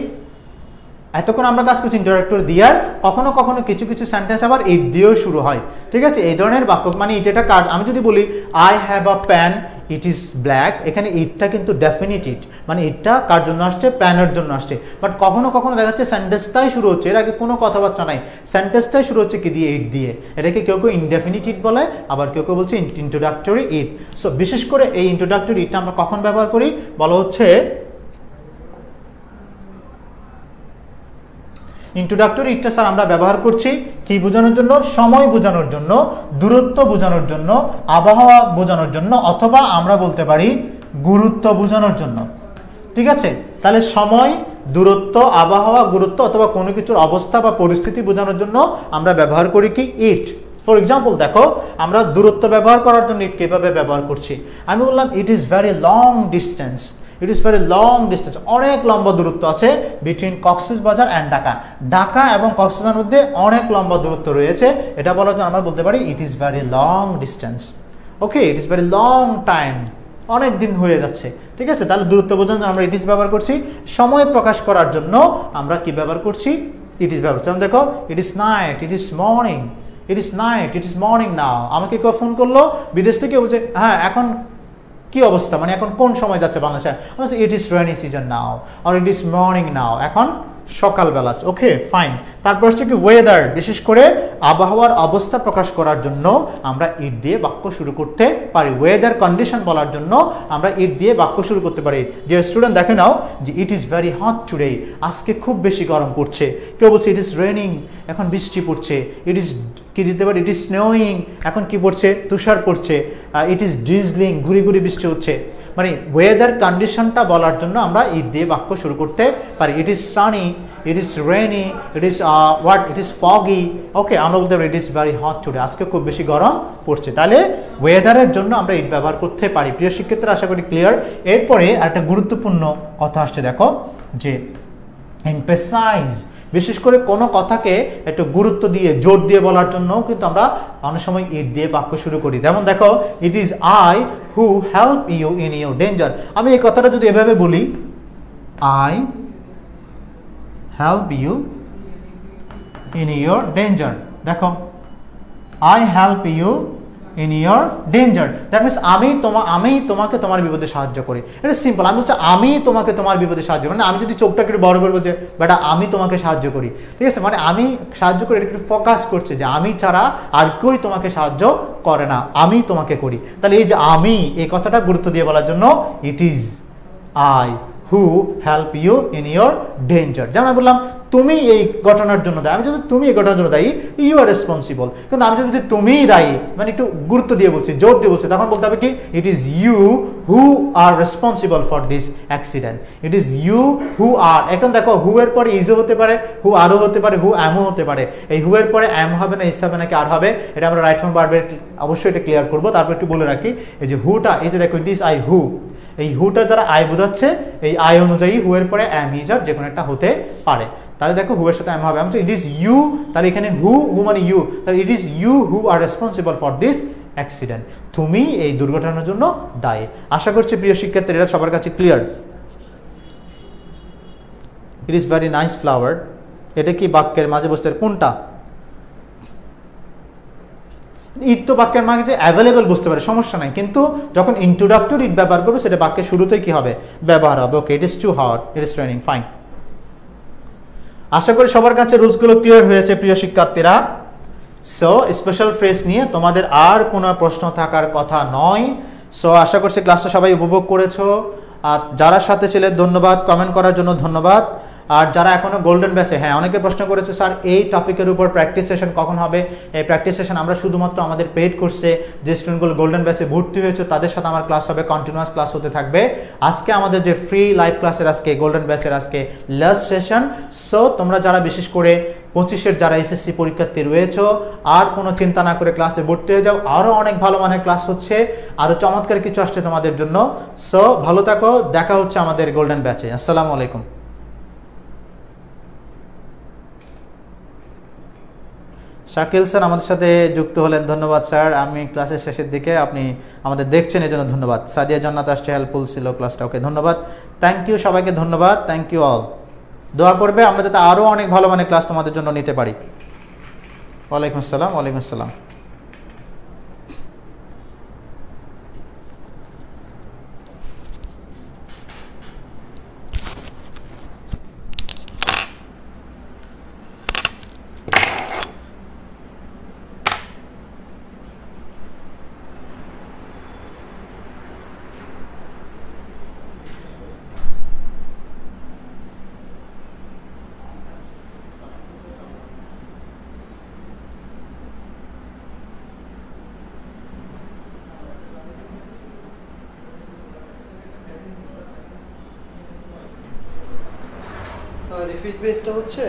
এতক্ষণ আমরা কাজ করছি ইন্ট্রোডাক্টরি দিয়ার, কখনো কখনো কিছু কিছু সেন্টেন্স আবার ইট দিয়েও শুরু হয়, ঠিক আছে। এই ধরনের বাক্য, মানে ইট এটা কার্ড। আমি যদি বলি I have a pan, it is black, এখানে ইটটা কিন্তু ডেফিনিট ইট, মানে ইটটা কার জন্য আসছে, প্যানের জন্য আসছে। বাট কখনো কখনো দেখা যাচ্ছে সেন্টেন্সটাই শুরু হচ্ছে, এর আগে কোনো কথাবার্তা নাই, সেন্টেন্সটাই শুরু হচ্ছে কি দিয়ে, ইট দিয়ে। এটাকে কেউ কেউ ইনডেফিনিট ইট বলে, আবার কেউ কেউ বলছে ইন্ট্রোডাক্টরি ইট। সো বিশেষ করে এই ইন্ট্রোডাক্টরি ইটটা আমরা কখন ব্যবহার করি, বলা হচ্ছে ইন্ট্রোডাক্টরি ইটটা স্যার আমরা ব্যবহার করছি কি বোঝানোর জন্য, সময় বোঝানোর জন্য, দূরত্ব বোঝানোর জন্য, আবহাওয়া বোঝানোর জন্য, অথবা আমরা বলতে পারি গুরুত্ব বোঝানোর জন্য, ঠিক আছে। তাহলে সময়, দূরত্ব, আবহাওয়া, গুরুত্ব অথবা কোনো কিছুর অবস্থা বা পরিস্থিতি বোঝানোর জন্য আমরা ব্যবহার করি কি, ইট। ফর এক্সাম্পল দেখো, আমরা দূরত্ব ব্যবহার করার জন্য ইট কিভাবে ব্যবহার করছি। আমি বললাম ইট is very long distance, it is very long distance, অনেক লম্বা দূরত্ব আছে বিটুইন কক্সবাজার অ্যান্ড ঢাকা। ঢাকা এবং কক্সবাজারের মধ্যে অনেক লম্বা দূরত্ব রয়েছে, এটা বলার জন্য আমরা বলতে পারি it is very long distance. Okay, it is very long time, অনেক দিন হয়ে যাচ্ছে, ঠিক আছে। তাহলে দূরত্ব বোঝানোর জন্য আমরা ইট ইজ ব্যবহার করছি। সময় প্রকাশ করার জন্য আমরা কি ব্যবহার করছি, ইট ইজ ব্যবহার করছি। দেখো, it is night, it is morning, it is night, it is morning now. আমাকে কেউ ফোন করলো বিদেশ থেকে, বলছে হ্যাঁ এখন কি অবস্থা, মানে এখন কোন সময় যাচ্ছে বাংলাদেশে, it is rainy season now, আর ইট ইজ মর্নিং নাও, এখন সকালবেলা। Okay fine. তারপর হচ্ছে কি ওয়েদার, বিশেষ করে আবহাওয়ার অবস্থা প্রকাশ করার জন্য আমরা ইট দিয়ে বাক্য শুরু করতে পারি। ওয়েদার কন্ডিশন বলার জন্য আমরা ইট দিয়ে বাক্য শুরু করতে পারি। যে স্টুডেন্ট দেখে নাও যে ইট ইজ ভেরি হট টুডে, আজকে খুব বেশি গরম পড়ছে। কেউ বলছে ইট ইজ রেইনিং, এখন বৃষ্টি পড়ছে। ইট ইজ কি দিতে পারি, ইট ইজ স্নোয়িং, এখন কি পড়ছে, তুষার পড়ছে। ইট ইজ ড্রিজলিং, ঘুরি ঘুরি বৃষ্টি হচ্ছে। মানে ওয়েদার কন্ডিশনটা বলার জন্য আমরা ইট দিয়ে বাক্য শুরু করতে পারি। It is sunny, it is rainy, it is what, it is foggy. Okay, আমরা বলতে পারি it is very hot today, আজকে খুব বেশি গরম পড়ছে। তাহলে ওয়েদারের জন্য আমরা ইট ব্যবহার করতে পারি। প্রিয় শিক্ষার্থীরা, আশা করি ক্লিয়ার। এরপরে একটা গুরুত্বপূর্ণ কথা আসছে, দেখো যে এমফেসাইজ, বিশেষ করে কোনো কথাকে একটু গুরুত্ব দিয়ে জোর দিয়ে বলার জন্য কিন্তু আমরা অনেক সময় ইট দিয়ে বাক্য শুরু করি। যেমন দেখো, it is I who help you in your danger. আমি এই কথাটা যদি এভাবে বলি, I help you in your danger, দেখো I help you in your danger, that means আমি তোমাকে তোমার বিপদে সাহায্য করি। এটা সিম্পল। আমি বলছি আমি তোমাকে তোমার বিপদে সাহায্য করি, মানে আমি যদি চোখটাকে একটু বড় করে বলছি বেটা আমি তোমাকে সাহায্য করি, ঠিক আছে, মানে আমি সাহায্য করি, এটা একটু ফোকাস করছে যে আমি ছাড়া আর কেউই তোমাকে সাহায্য করে না, আমি তোমাকে করি। তাহলে এই যে আমি, এই কথাটা গুরুত্ব দিয়ে বলার জন্য it is I who help you in your danger. যেমন আমি বললাম তুমি এই ঘটনার জন্য দায়ী, আমি যদি তুমি এই ঘটনার জন্য দায়ী, ইউ আর রেসপন্সিবল। কিন্তু আমি যদি তুমিই দায়ী, মানে একটু গুরুত্ব দিয়ে বলছি, জোর দিয়ে বলছি, তখন বলতে হবে কি, it is you who are responsible for this accident. It is you who are. এখন দেখো, হু এর পরে ইজও হতে পারে, হু আরও হতে পারে, হু এমও হতে পারে। এই হু এর পরে এম হবে না, ইস হবে নাকি আর হবে, এটা আমরা রাইট ফর্ম ভার্বের অবশ্যই এটা ক্লিয়ার করবো। তারপর একটু বলে রাখি, এই যে হুটা, এই যে দেখো ইট ইজ আই হু, এই হুটা যারা আই বোঝাচ্ছে, এই আই অনুযায়ী হু এর পরে এম ইজ আর যে কোনো একটা হতে পারে। তাহলে দেখো হু এর সাথে এম হবে, আমি ইট ইজ ইউ, তাহলে এখানে হু মানে ইউ, তাহলে it is you who are responsible for this accident. তুমি এই দুর্ঘটনার জন্য দায়ী। আশা করছি প্রিয় শিক্ষার্থীরা সবার কাছে clear. It is very nice flower, এটা কি বাক্যের মাঝে বসতে কোনটা? ইট তো বাক্যের মাঝে অ্যাভেলেবেল বুঝতে পারে, সমস্যা নাই, কিন্তু যখন ইন্ট্রোডাক্টরি ইট ব্যবহার করবে সেটা বাক্যের শুরুতেই কি হবে, ব্যবহার হবে। Okay, it is too hot, it is raining, fine. আশা করি সবার কাছে রুলসগুলো ক্লিয়ার হয়েছে প্রিয় শিক্ষার্থীরা। সো স্পেশাল ফ্রেজ নিয়ে তোমাদের আর কোনো প্রশ্ন থাকার কথা নয়। সো আশা করছি ক্লাসটা সবাই উপভোগ করেছো। আর যারা সাথে ছিলেন ধন্যবাদ, কমেন্ট করার জন্য ধন্যবাদ। আর যারা এখনো গোল্ডেন ব্যাচে, হ্যাঁ অনেকে প্রশ্ন করেছে স্যার এই টপিকের উপর প্র্যাকটিস সেশন কখন হবে। এই প্র্যাকটিস সেশন আমরা শুধুমাত্র আমাদের পেইড কোর্সে যে স্টুডেন্টগুলো গোল্ডেন ব্যাচে ভর্তি হয়েছে তাদের সাথে আমার ক্লাস হবে, কন্টিনিউয়াস ক্লাস হতে থাকবে। আজকে আমাদের যে ফ্রি লাইভ ক্লাসের আজকে গোল্ডেন ব্যাচের আজকে লাস্ট সেশন। সো তোমরা যারা বিশেষ করে 25-এর যারা এসএসসি পরীক্ষার্থী রয়েছে, আর কোনো চিন্তা না করে ক্লাসে ভর্তি হয়ে যাও। আরও অনেক ভালো মানের ক্লাস হচ্ছে, আরও চমৎকার কিছু আসছে তোমাদের জন্য। সো ভালো থাকো, দেখা হচ্ছে আমাদের গোল্ডেন ব্যাচে। আসসালামু আলাইকুম। শাকিল স্যার আমাদের সাথে যুক্ত হলেন, ধন্যবাদ স্যার। আমি ক্লাসের শেষের দিকে, আপনি আমাদের দেখছেন এই জন্য ধন্যবাদ। সাদিয়া জান্নাত আসছে, হেল্পফুল ছিল ক্লাসটা, ওকে ধন্যবাদ, থ্যাংক ইউ সবাইকে, ধন্যবাদ, থ্যাংক ইউ অল। দোয়া করবে আমরা যাতে আরও অনেক ভালো মানের ক্লাস তোমাদের জন্য নিতে পারি। ওয়ালাইকুম আসসালাম, ওয়ালাইকুম আসসালাম। রিপিট বেসটা হচ্ছে